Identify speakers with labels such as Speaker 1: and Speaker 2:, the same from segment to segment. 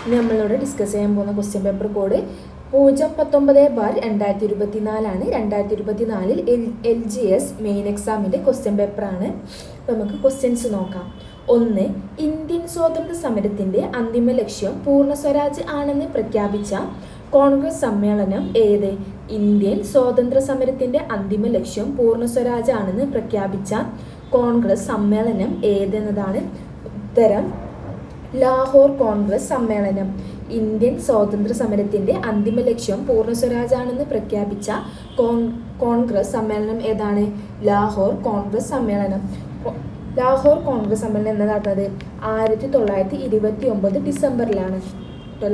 Speaker 1: ഇനി നമ്മളിവിടെ ഡിസ്കസ് ചെയ്യാൻ പോകുന്ന question paper code 019/2024 2024 LGS main എക്സാമിൻ്റെ ക്വസ്റ്റ്യൻ പേപ്പറാണ്. അപ്പോൾ നമുക്ക് ക്വസ്റ്റ്യൻസ് നോക്കാം. 1. ഇന്ത്യൻ സ്വാതന്ത്ര്യ സമരത്തിൻ്റെ അന്തിമ ലക്ഷ്യം പൂർണ്ണ സ്വരാജ് ആണെന്ന് പ്രഖ്യാപിച്ച കോൺഗ്രസ് സമ്മേളനം ഏത്? ഇന്ത്യൻ സ്വാതന്ത്ര്യ സമരത്തിൻ്റെ അന്തിമ ലക്ഷ്യം പൂർണ്ണ സ്വരാജ് ആണെന്ന് പ്രഖ്യാപിച്ച കോൺഗ്രസ് സമ്മേളനം ഏതെന്നതാണ് ഉത്തരം. ലാഹോർ കോൺഗ്രസ് സമ്മേളനം. ഇന്ത്യൻ സ്വാതന്ത്ര്യ സമരത്തിൻ്റെ അന്തിമ ലക്ഷ്യം പൂർണ്ണ സ്വരാജാണെന്ന് പ്രഖ്യാപിച്ച കോൺഗ്രസ് സമ്മേളനം ഏതാണ്? ലാഹോർ കോൺഗ്രസ് സമ്മേളനം. ലാഹോർ കോൺഗ്രസ് സമ്മേളനം എന്ന് നടന്നത് 1929 ഡിസംബറിലാണ്.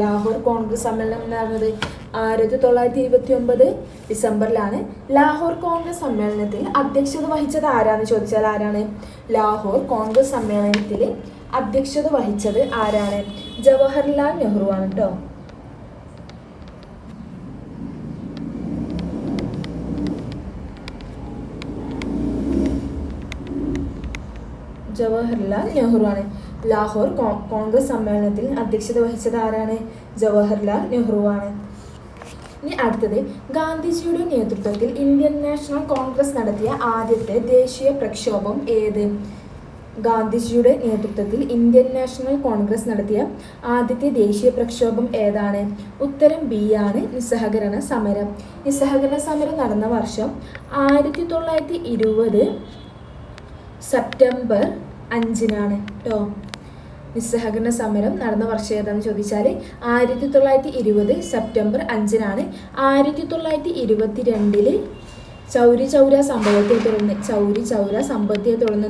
Speaker 1: ലാഹോർ കോൺഗ്രസ് സമ്മേളനം എന്ന് പറയുന്നത് 1929 ഡിസംബറിലാണ്. ലാഹോർ കോൺഗ്രസ് സമ്മേളനത്തിൽ അധ്യക്ഷത വഹിച്ചത് ആരാന്ന് ചോദിച്ചാൽ ആരാണ്? ലാഹോർ കോൺഗ്രസ് സമ്മേളനത്തിൽ അധ്യക്ഷത വഹിച്ചത് ആരാണ്? ജവഹർലാൽ നെഹ്റു ആണ് കേട്ടോ. ജവഹർലാൽ നെഹ്റു ആണ്. ലാഹോർ കോൺഗ്രസ് സമ്മേളനത്തിൽ അധ്യക്ഷത വഹിച്ചത് ആരാണ്? ജവഹർലാൽ നെഹ്റു ആണ്. ഇനി അടുത്തത്, ഗാന്ധിജിയുടെ നേതൃത്വത്തിൽ ഇന്ത്യൻ നാഷണൽ കോൺഗ്രസ് നടത്തിയ ആദ്യത്തെ ദേശീയ പ്രക്ഷോഭം ഏത്? ഗാന്ധിജിയുടെ നേതൃത്വത്തിൽ ഇന്ത്യൻ നാഷണൽ കോൺഗ്രസ് നടത്തിയ ആദ്യത്തെ ദേശീയ പ്രക്ഷോഭം ഏതാണ്? ഉത്തരം ബി ആണ്, നിസ്സഹകരണ സമരം. നിസ്സഹകരണ സമരം നടന്ന വർഷം 1920 സെപ്റ്റംബർ 5 കേട്ടോ. നിസ്സഹകരണ സമരം നടന്ന വർഷം ഏതാണെന്ന് ചോദിച്ചാൽ 1920 സെപ്റ്റംബർ 5. 1922 ചൗരി ചൗര സംഭവത്തെ തുടർന്ന്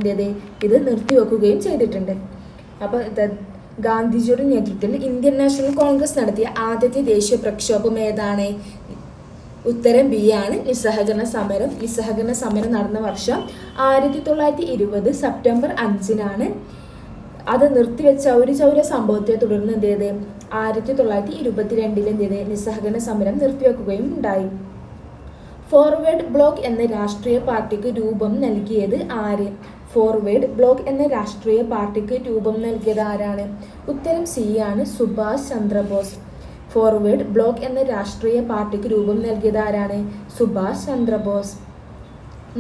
Speaker 1: ഇത് നിർത്തിവെക്കുകയും ചെയ്തിട്ടുണ്ട്. അപ്പോൾ ഗാന്ധിജിയുടെ നേതൃത്വത്തിൽ ഇന്ത്യൻ നാഷണൽ കോൺഗ്രസ് നടത്തിയ ആദ്യത്തെ ദേശീയ പ്രക്ഷോഭം ഏതാണ്? ഉത്തരം ബി ആണ്, നിസ്സഹകരണ സമരം. നിസ്സഹകരണ സമരം നടന്ന വർഷം 1920 സെപ്റ്റംബർ 5. അത് നിർത്തിവെച്ച ചൗരി ചൗര സംഭവത്തെ തുടർന്ന് 1922 നിസ്സഹകരണ സമരം നിർത്തിവെക്കുകയും ഉണ്ടായി. ഫോർവേഡ് ബ്ലോക്ക് എന്ന രാഷ്ട്രീയ പാർട്ടിക്ക് രൂപം നൽകിയത് ആര്? ഫോർവേഡ് ബ്ലോക്ക് എന്ന രാഷ്ട്രീയ പാർട്ടിക്ക് രൂപം നൽകിയത് ആരാണ്? ഉത്തരം സി ആണ്, സുഭാഷ് ചന്ദ്രബോസ്. ഫോർവേഡ് ബ്ലോക്ക് എന്ന രാഷ്ട്രീയ പാർട്ടിക്ക് രൂപം നൽകിയത് ആരാണ്? സുഭാഷ് ചന്ദ്രബോസ്.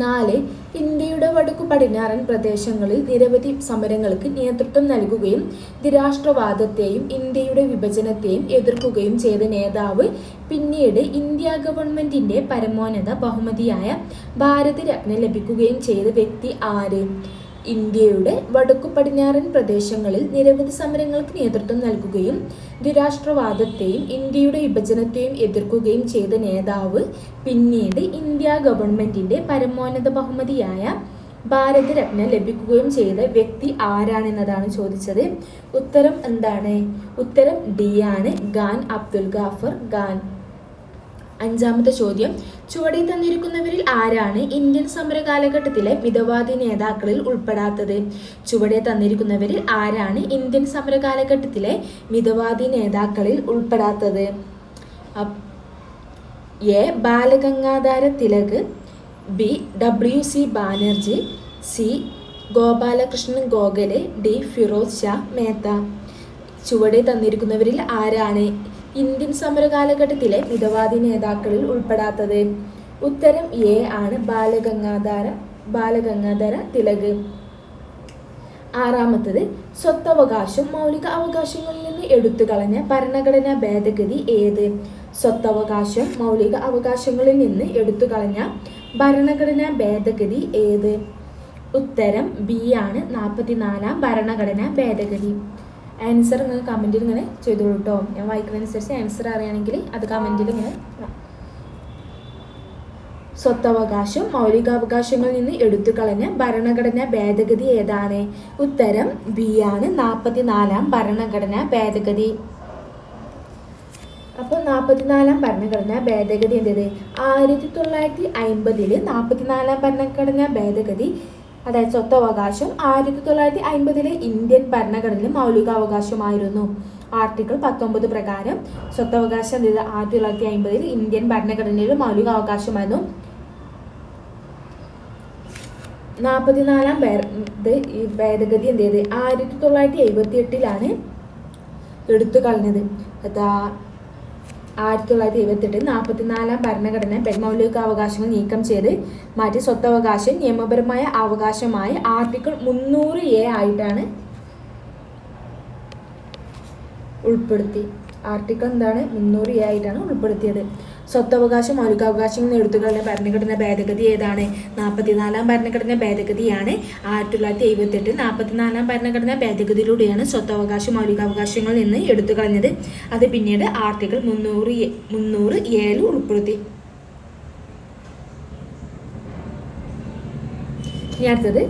Speaker 1: 4. ഇന്ത്യയുടെ വടക്കു പടിഞ്ഞാറൻ പ്രദേശങ്ങളിൽ നിരവധി സമരങ്ങൾക്ക് നേതൃത്വം നൽകുകയും നിരാഷ്ട്രവാദത്തെയും ഇന്ത്യയുടെ വിഭജനത്തെയും എതിർക്കുകയും ചെയ്ത നേതാവ്, പിന്നീട് ഇന്ത്യ ഗവൺമെന്റിന്റെ പരമോന്നത ബഹുമതിയായ ഭാരതരത്ന ലഭിക്കുകയും ചെയ്ത വ്യക്തി ആര്? ഇന്ത്യയുടെ വടക്കു പടിഞ്ഞാറൻ പ്രദേശങ്ങളിൽ നിരവധി സമരങ്ങൾക്ക് നേതൃത്വം നൽകുകയും നിരാഷ്ട്രവാദത്തെയും ഇന്ത്യയുടെ വിഭജനത്തെയും എതിർക്കുകയും ചെയ്ത നേതാവ്, പിന്നീട് ഇന്ത്യ ഗവൺമെന്റിന്റെ പരമോന്നത ബഹുമതിയായ ഭാരതരത്ന ലഭിക്കുകയും ചെയ്ത വ്യക്തി ആരാണെന്നതാണ് ചോദിച്ചത്. ഉത്തരം എന്താണ്? ഉത്തരം ഡി ആണ്, ഖാൻ അബ്ദുൽ ഗാഫർ ഖാൻ. 5. ചോദ്യം, ചുവടെ തന്നിരിക്കുന്നവരിൽ ആരാണ് ഇന്ത്യൻ സമര കാലഘട്ടത്തിലെ മിതവാദി നേതാക്കളിൽ ഉൾപ്പെടാത്തത്? ചുവടെ തന്നിരിക്കുന്നവരിൽ ആരാണ് ഇന്ത്യൻ സമര കാലഘട്ടത്തിലെ മിതവാദി നേതാക്കളിൽ ഉൾപ്പെടാത്തത്? A. Balagangadhara Tilak, B. WC Banerjee, C. Gopalakrishnan Gokhale, D. Firoz Shah Mehta. ചുവടെ തന്നിരിക്കുന്നവരിൽ ആരാണ് ഇന്ത്യൻ സമര കാലഘട്ടത്തിലെ മിതവാദി നേതാക്കളിൽ ഉൾപ്പെടാത്തത്? ഉത്തരം എ ആണ്, ബാലഗംഗാധര തിലക്. 6. സ്വത്തവകാശം മൗലിക അവകാശങ്ങളിൽ നിന്ന് എടുത്തുകളഞ്ഞ ഭരണഘടനാ ഭേദഗതി ഏത്? സ്വത്തവകാശം മൗലിക അവകാശങ്ങളിൽ നിന്ന് എടുത്തുകളഞ്ഞ ഭരണഘടനാ ഭേദഗതി ഏത്? ഉത്തരം ബി ആണ്, 44ാം ഭരണഘടനാ ഭേദഗതി. ആൻസർ നിങ്ങൾ കമൻറ്റിൽ ഇങ്ങനെ ചെയ്തോളൂ കേട്ടോ. ഞാൻ വായിക്കുന്നതനുസരിച്ച് ആൻസർ അറിയുകയാണെങ്കിൽ അത് കമൻറ്റിൽ ഇങ്ങനെ. സ്വത്തവകാശം മൗലികാവകാശങ്ങളിൽ നിന്ന് എടുത്തു കളഞ്ഞ ഭരണഘടനാ ഭേദഗതി ഏതാണ്? ഉത്തരം ബി ആണ്, 44ാം ഭരണഘടനാ ഭേദഗതി. അപ്പോൾ 44ാം ഭരണഘടനാ ഭേദഗതി എന്തത്? 1950 44ാം ഭരണഘടനാ ഭേദഗതി, അതായത് സ്വത്തവകാശം 1950 ഇന്ത്യൻ ഭരണഘടനയിലെ മൗലികാവകാശമായിരുന്നു. ആർട്ടിക്കിൾ 19 പ്രകാരം സ്വത്തവകാശം 1950 ഇന്ത്യൻ ഭരണഘടനയിലെ മൗലികാവകാശമായിരുന്നു. 44ാം ഭേദഗതി എന്ത് ചെയ്ത് 1978 എടുത്തു കളഞ്ഞത്. 1978 44 ഭരണഘടന മൗലികാവകാശങ്ങൾ നീക്കം ചെയ്ത് മാറ്റി സ്വത്തവകാശം നിയമപരമായ അവകാശമായി ആർട്ടിക്കിൾ 300A ആയിട്ടാണ് ഉൾപ്പെടുത്തി. ആർട്ടിക്കിൾ 300A ആയിട്ടാണ് ഉൾപ്പെടുത്തിയത്. സ്വത്തവകാശം മൗലികാവകാശങ്ങൾ എടുത്തുകളഞ്ഞ ഭരണഘടനാ ഭേദഗതി ഏതാണ്? 44 ഭരണഘടനാ ഭേദഗതിയാണ്. 1978 44 ഭരണഘടനാ ഭേദഗതിയിലൂടെയാണ് സ്വത്തവകാശ മൗലികാവകാശങ്ങളിൽ നിന്ന് എടുത്തുകളഞ്ഞത്. അത് പിന്നീട് ആർട്ടിക്കിൾ 300A ഉൾപ്പെടുത്തി. ഇനി അടുത്തത്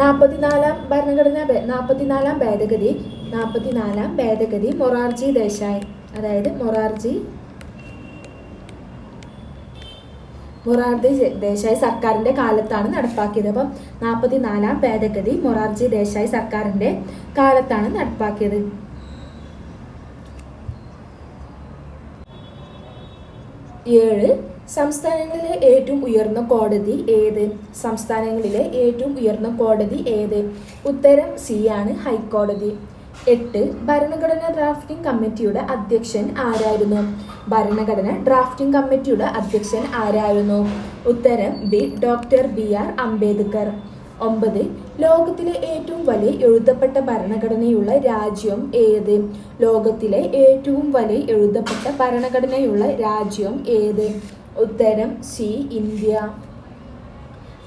Speaker 1: 44 ഭേദഗതി മൊറാർജി ദേശായി, അതായത് മൊറാർജി ദേശായി സർക്കാരിൻ്റെ കാലത്താണ് നടപ്പാക്കിയത്. അപ്പം 44 ഭേദഗതി മൊറാർജി ദേശായി സർക്കാരിൻ്റെ കാലത്താണ് നടപ്പാക്കിയത്. 7 സംസ്ഥാനങ്ങളിലെ ഏറ്റവും ഉയർന്ന കോടതി ഏത്? സംസ്ഥാനങ്ങളിലെ ഏറ്റവും ഉയർന്ന കോടതി ഏത്? ഉത്തരം സി ആണ്, ഹൈക്കോടതി. 8 ഭരണഘടനാ ഡ്രാഫ്റ്റിംഗ് കമ്മിറ്റിയുടെ അധ്യക്ഷൻ ആരായിരുന്നു? ഭരണഘടന ഡ്രാഫ്റ്റിംഗ് കമ്മിറ്റിയുടെ അധ്യക്ഷൻ ആരായിരുന്നു? ഉത്തരം ബി, ഡോക്ടർ BR അംബേദ്കർ. 9 ലോകത്തിലെ ഏറ്റവും വലിയ എഴുതപ്പെട്ട ഭരണഘടനയുള്ള രാജ്യം ഏത്? ലോകത്തിലെ ഏറ്റവും വലിയ എഴുതപ്പെട്ട ഭരണഘടനയുള്ള രാജ്യം ഏത്? ഉത്തരം സി, ഇന്ത്യ.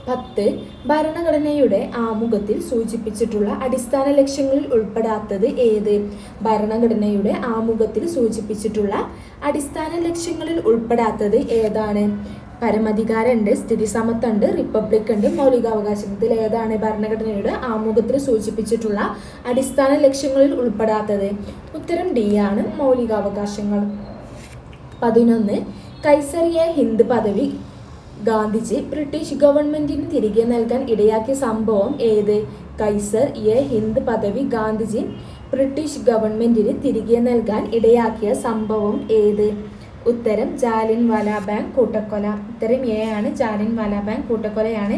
Speaker 1: 10 ഭരണഘടനയുടെ ആമുഖത്തിൽ സൂചിപ്പിച്ചിട്ടുള്ള അടിസ്ഥാന ലക്ഷ്യങ്ങളിൽ ഉൾപ്പെടാത്തത് ഏത്? ഭരണഘടനയുടെ ആമുഖത്തിൽ സൂചിപ്പിച്ചിട്ടുള്ള അടിസ്ഥാന ലക്ഷ്യങ്ങളിൽ ഉൾപ്പെടാത്തത് ഏതാണ്? പരമാധികാരമുണ്ട്, സ്ഥിതി സമത്വമുണ്ട്, റിപ്പബ്ലിക് ഉണ്ട്, മൗലികാവകാശം. ഇതിൽ ഏതാണ് ഭരണഘടനയുടെ ആമുഖത്തിൽ സൂചിപ്പിച്ചിട്ടുള്ള അടിസ്ഥാന ലക്ഷ്യങ്ങളിൽ ഉൾപ്പെടാത്തത്? ഉത്തരം ഡി ആണ്, മൗലികാവകാശങ്ങൾ. 11 കൈസറിയ ഹിന്ദ് പദവി ഗാന്ധിജി ബ്രിട്ടീഷ് ഗവൺമെന്റിന് തിരികെ നൽകാൻ ഇടയാക്കിയ സംഭവം ഏത്? കൈസർ-എ-ഹിന്ദ് പദവി ഗാന്ധിജി ബ്രിട്ടീഷ് ഗവൺമെന്റിന് തിരികെ നൽകാൻ ഇടയാക്കിയ സംഭവം ഏത്? ഉത്തരം ജാലിയൻവാലാബാഗ് കൂട്ടക്കൊല. ഉത്തരം എ ആണ്, ജാലിയൻവാലാബാഗ് കൂട്ടക്കൊലയാണ്.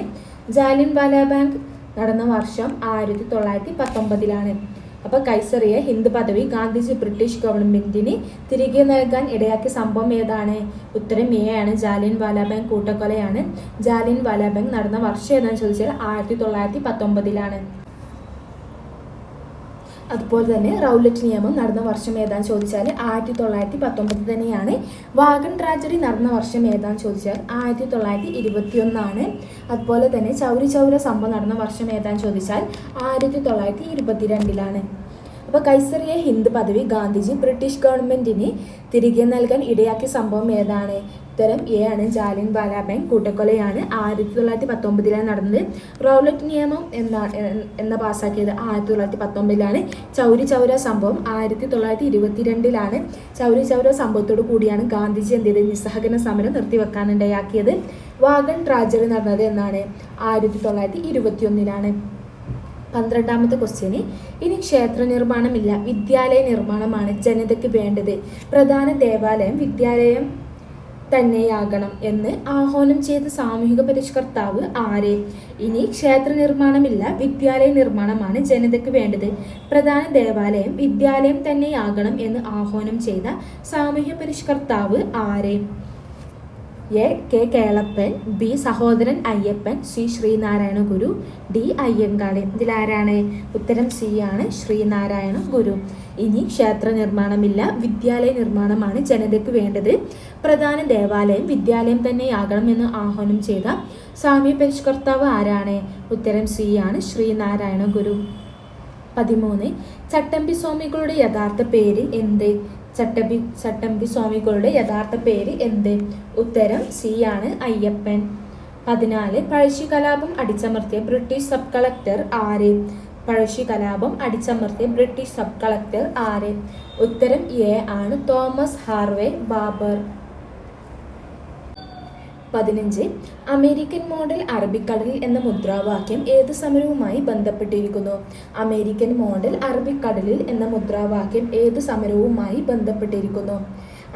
Speaker 1: ജാലിയൻവാലാബാഗ് നടന്ന വർഷം 1919. അപ്പോൾ കൈസറിയ ഹിന്ദ് പദവി ഗാന്ധിജി ബ്രിട്ടീഷ് ഗവൺമെന്റിന് തിരികെ നൽകാൻ ഇടയാക്കിയ സംഭവം ഏതാണ്? ഉത്തരം എ ആണ്, ജാലിയൻവാലാബാഗ് കൂട്ടക്കൊലയാണ്. ജാലിയൻവാലാബാഗ് നടന്ന വർഷം ഏതാണെന്ന് ചോദിച്ചാൽ 1919. അതുപോലെ തന്നെ റൗലറ്റ് നിയമം നടന്ന വർഷം ഏതാണെന്ന് ചോദിച്ചാൽ 1919 തന്നെയാണ്. വാഗൺ ട്രാജഡി നടന്ന വർഷം ഏതാണെന്ന് ചോദിച്ചാൽ 1921. അതുപോലെ തന്നെ ചൗരി ചൗര സംഭവം നടന്ന വർഷം ഏതാണെന്ന് ചോദിച്ചാൽ 1922. അപ്പോൾ കൈസറിയ ഹിന്ദ് പദവി ഗാന്ധിജി ബ്രിട്ടീഷ് ഗവൺമെന്റിന് തിരികെ നൽകാൻ ഇടയാക്കിയ സംഭവം ഏതാണ്? ഉത്തരം എ ആണ്, ജാലിയൻവാലാബാഗ് കൂട്ടക്കൊലയാണ്. 1919 നടന്നത്. റൗലറ്റ് നിയമം എന്ന പാസ്സാക്കിയത് 1919. ചൗരി ചൗര സംഭവം 1922. ചൗരി ചൗര സംഭവത്തോടു കൂടിയാണ് ഗാന്ധിജി എന്ത് ചെയ്തത്? നിസ്സഹകരണ സമരം നിർത്തിവെക്കാനിടയാക്കിയത്. വാഗൺ ട്രാജഡി നടന്നത് എന്നാണ്? 1921. 12ാമത്തെ ക്വസ്റ്റ്യന്, ഇനി ക്ഷേത്ര നിർമ്മാണമില്ല, വിദ്യാലയ നിർമ്മാണമാണ് ജനതയ്ക്ക് വേണ്ടത്. പ്രധാന ദേവാലയം വിദ്യാലയം തന്നെയാകണം എന്ന് ആഹ്വാനം ചെയ്ത സാമൂഹിക പരിഷ്കർത്താവ് ആര്? ഇനി ക്ഷേത്ര നിർമ്മാണമില്ല, വിദ്യാലയ നിർമ്മാണമാണ് ജനതയ്ക്ക് വേണ്ടത്. പ്രധാന ദേവാലയം വിദ്യാലയം തന്നെയാകണം എന്ന് ആഹ്വാനം ചെയ്ത സാമൂഹ്യ പരിഷ്കർത്താവ് ആര്? A. K. Kelappan, B. Sahodaran Ayyappan, C. Sreenarayana Guru, D. Ayyankali. ഇതിലാരാണ്? ഉത്തരം സി ആണ്, ശ്രീനാരായണ ഗുരു. ഇനി ക്ഷേത്ര നിർമ്മാണമില്ല, വിദ്യാലയ നിർമ്മാണമാണ് ജനതയ്ക്ക് വേണ്ടത്. പ്രധാന ദേവാലയം വിദ്യാലയം തന്നെയാകണം എന്ന് ആഹ്വാനം ചെയ്ത സാമൂഹ്യ പരിഷ്കർത്താവ് ആരാണ്? ഉത്തരം സി ആണ്, ശ്രീനാരായണ ഗുരു. 13 ചട്ടമ്പി സ്വാമികളുടെ യഥാർത്ഥ പേര് എന്ത്? ചട്ടമ്പി സ്വാമികളുടെ യഥാർത്ഥ പേര് എന്ത്? ഉത്തരം സി ആണ്, അയ്യപ്പൻ. 14 പഴശ്ശി കലാപം അടിച്ചമർത്തിയ ബ്രിട്ടീഷ് സബ് കളക്ടർ ആര്? പഴശ്ശി കലാപം അടിച്ചമർത്തിയ ബ്രിട്ടീഷ് സബ് കളക്ടർ ആര്? ഉത്തരം എ ആണ്, Thomas Harvey Babur. 15 American model അറബിക്കടലിൽ എന്ന മുദ്രാവാക്യം ഏത് സമരവുമായി ബന്ധപ്പെട്ടിരിക്കുന്നു? അമേരിക്കൻ മോഡൽ അറബിക്കടലിൽ എന്ന മുദ്രാവാക്യം ഏത് സമരവുമായി ബന്ധപ്പെട്ടിരിക്കുന്നു?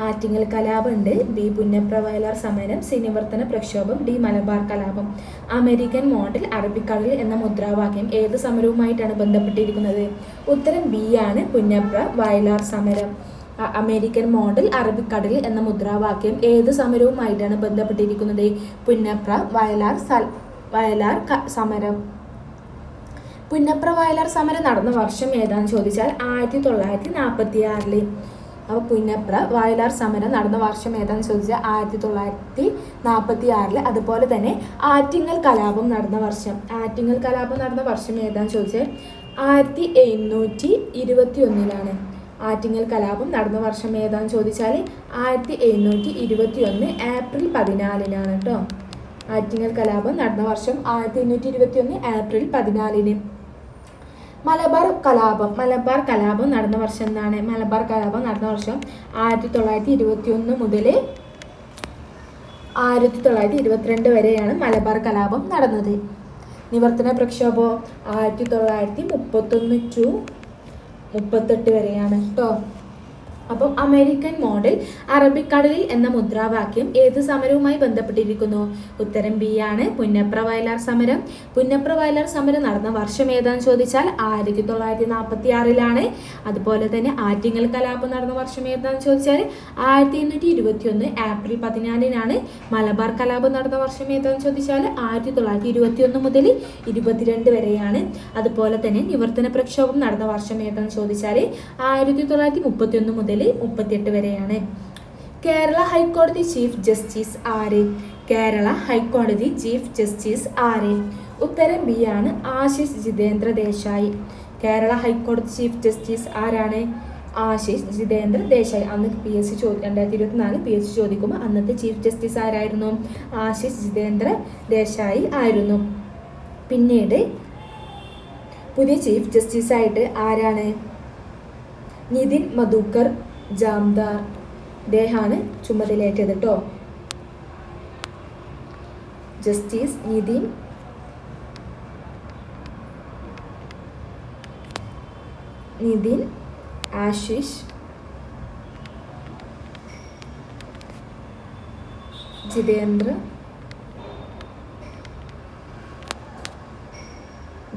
Speaker 1: ആറ്റിങ്ങൽ കലാപം ഉണ്ട്, ബി പുന്നപ്ര വയലാർ സമരം, സി നിവർത്തന പ്രക്ഷോഭം, ഡി മലബാർ കലാപം. അമേരിക്കൻ മോഡൽ അറബിക്കടൽ എന്ന മുദ്രാവാക്യം ഏത് സമരവുമായിട്ടാണ് ബന്ധപ്പെട്ടിരിക്കുന്നത്? ഉത്തരം ബി ആണ്, പുന്നപ്ര വയലാർ സമരം. അമേരിക്കൻ മോഡൽ അറബിക്കടൽ എന്ന മുദ്രാവാക്യം ഏത് സമരവുമായിട്ടാണ് ബന്ധപ്പെട്ടിരിക്കുന്നത്? പുന്നപ്ര വയലാർ സമരം. പുന്നപ്ര വയലാർ സമരം നടന്ന വർഷം ഏതാണെന്ന് ചോദിച്ചാൽ 1946. അപ്പോൾ പുന്നപ്ര വയലാർ സമരം നടന്ന വർഷം ഏതാണെന്ന് ചോദിച്ചാൽ 1946. അതുപോലെ തന്നെ ആറ്റിങ്ങൽ കലാപം നടന്ന വർഷം ഏതാണെന്ന് ചോദിച്ചാൽ 1721. ആറ്റിങ്ങൽ കലാപം നടന്ന വർഷം ഏതാണെന്ന് ചോദിച്ചാൽ 1721 ഏപ്രിൽ 14 കേട്ടോ. ആറ്റിങ്ങൽ കലാപം നടന്ന വർഷം 1721 ഏപ്രിൽ 14. മലബാർ കലാപം നടന്ന വർഷം എന്താണ്? മലബാർ കലാപം നടന്ന വർഷം 1921 മുതൽ 1922 വരെയാണ് മലബാർ കലാപം നടന്നത്. നിവർത്തന പ്രക്ഷോഭം 1931 to 38 വരെയാണ് കേട്ടോ. അപ്പം അമേരിക്കൻ മോഡൽ അറബിക്കടലിൽ എന്ന മുദ്രാവാക്യം ഏത് സമരവുമായി ബന്ധപ്പെട്ടിരിക്കുന്നു? ഉത്തരം ബി ആണ്, പുന്നപ്ര വയലാർ സമരം. പുന്നപ്ര വയലാർ സമരം നടന്ന വർഷം ഏതാണെന്ന് ചോദിച്ചാൽ 1946. അതുപോലെ തന്നെ ആറ്റിങ്ങൽ കലാപം നടന്ന വർഷം ഏതാണെന്ന് ചോദിച്ചാൽ 1821 ഏപ്രിൽ 14. മലബാർ കലാപം നടന്ന വർഷം ഏതാണെന്ന് ചോദിച്ചാൽ 1921 മുതൽ 22 വരെയാണ്. അതുപോലെ തന്നെ നിവർത്തന പ്രക്ഷോഭം നടന്ന വർഷം ഏതാണെന്ന് ചോദിച്ചാൽ 1931 മുതൽ 38 വരെയാണ്. കേരള ഹൈക്കോടതി ചീഫ് ജസ്റ്റിസ് ആര്? കേരള ഹൈക്കോടതി ചീഫ് ജസ്റ്റിസ് ആര്? ഉത്തരം ബി ആണ്, ആശിഷ് ജിതേന്ദ്ര ദേശായി. കേരള ഹൈക്കോടതി ചീഫ് ജസ്റ്റിസ് ആരാണ്? ആശിഷ് ജിതേന്ദ്ര ദേശായി. അന്ന് PSC 2024 PSC ചോദിക്കുമ്പോൾ അന്നത്തെ ചീഫ് ജസ്റ്റിസ് ആരായിരുന്നു? ആശിഷ് ജിതേന്ദ്ര ദേശായി ആയിരുന്നു. പിന്നീട് പുതിയ ചീഫ് ജസ്റ്റിസ് ആയിട്ട് ആരാണ്? നിതിൻ മധുക്കർ ജാംദാർ. അദ്ദേഹമാണ് ചുമതലയേറ്റത് കേട്ടോ. ജസ്റ്റിസ് നിതിൻ ആശിഷ് ജിതേന്ദ്ര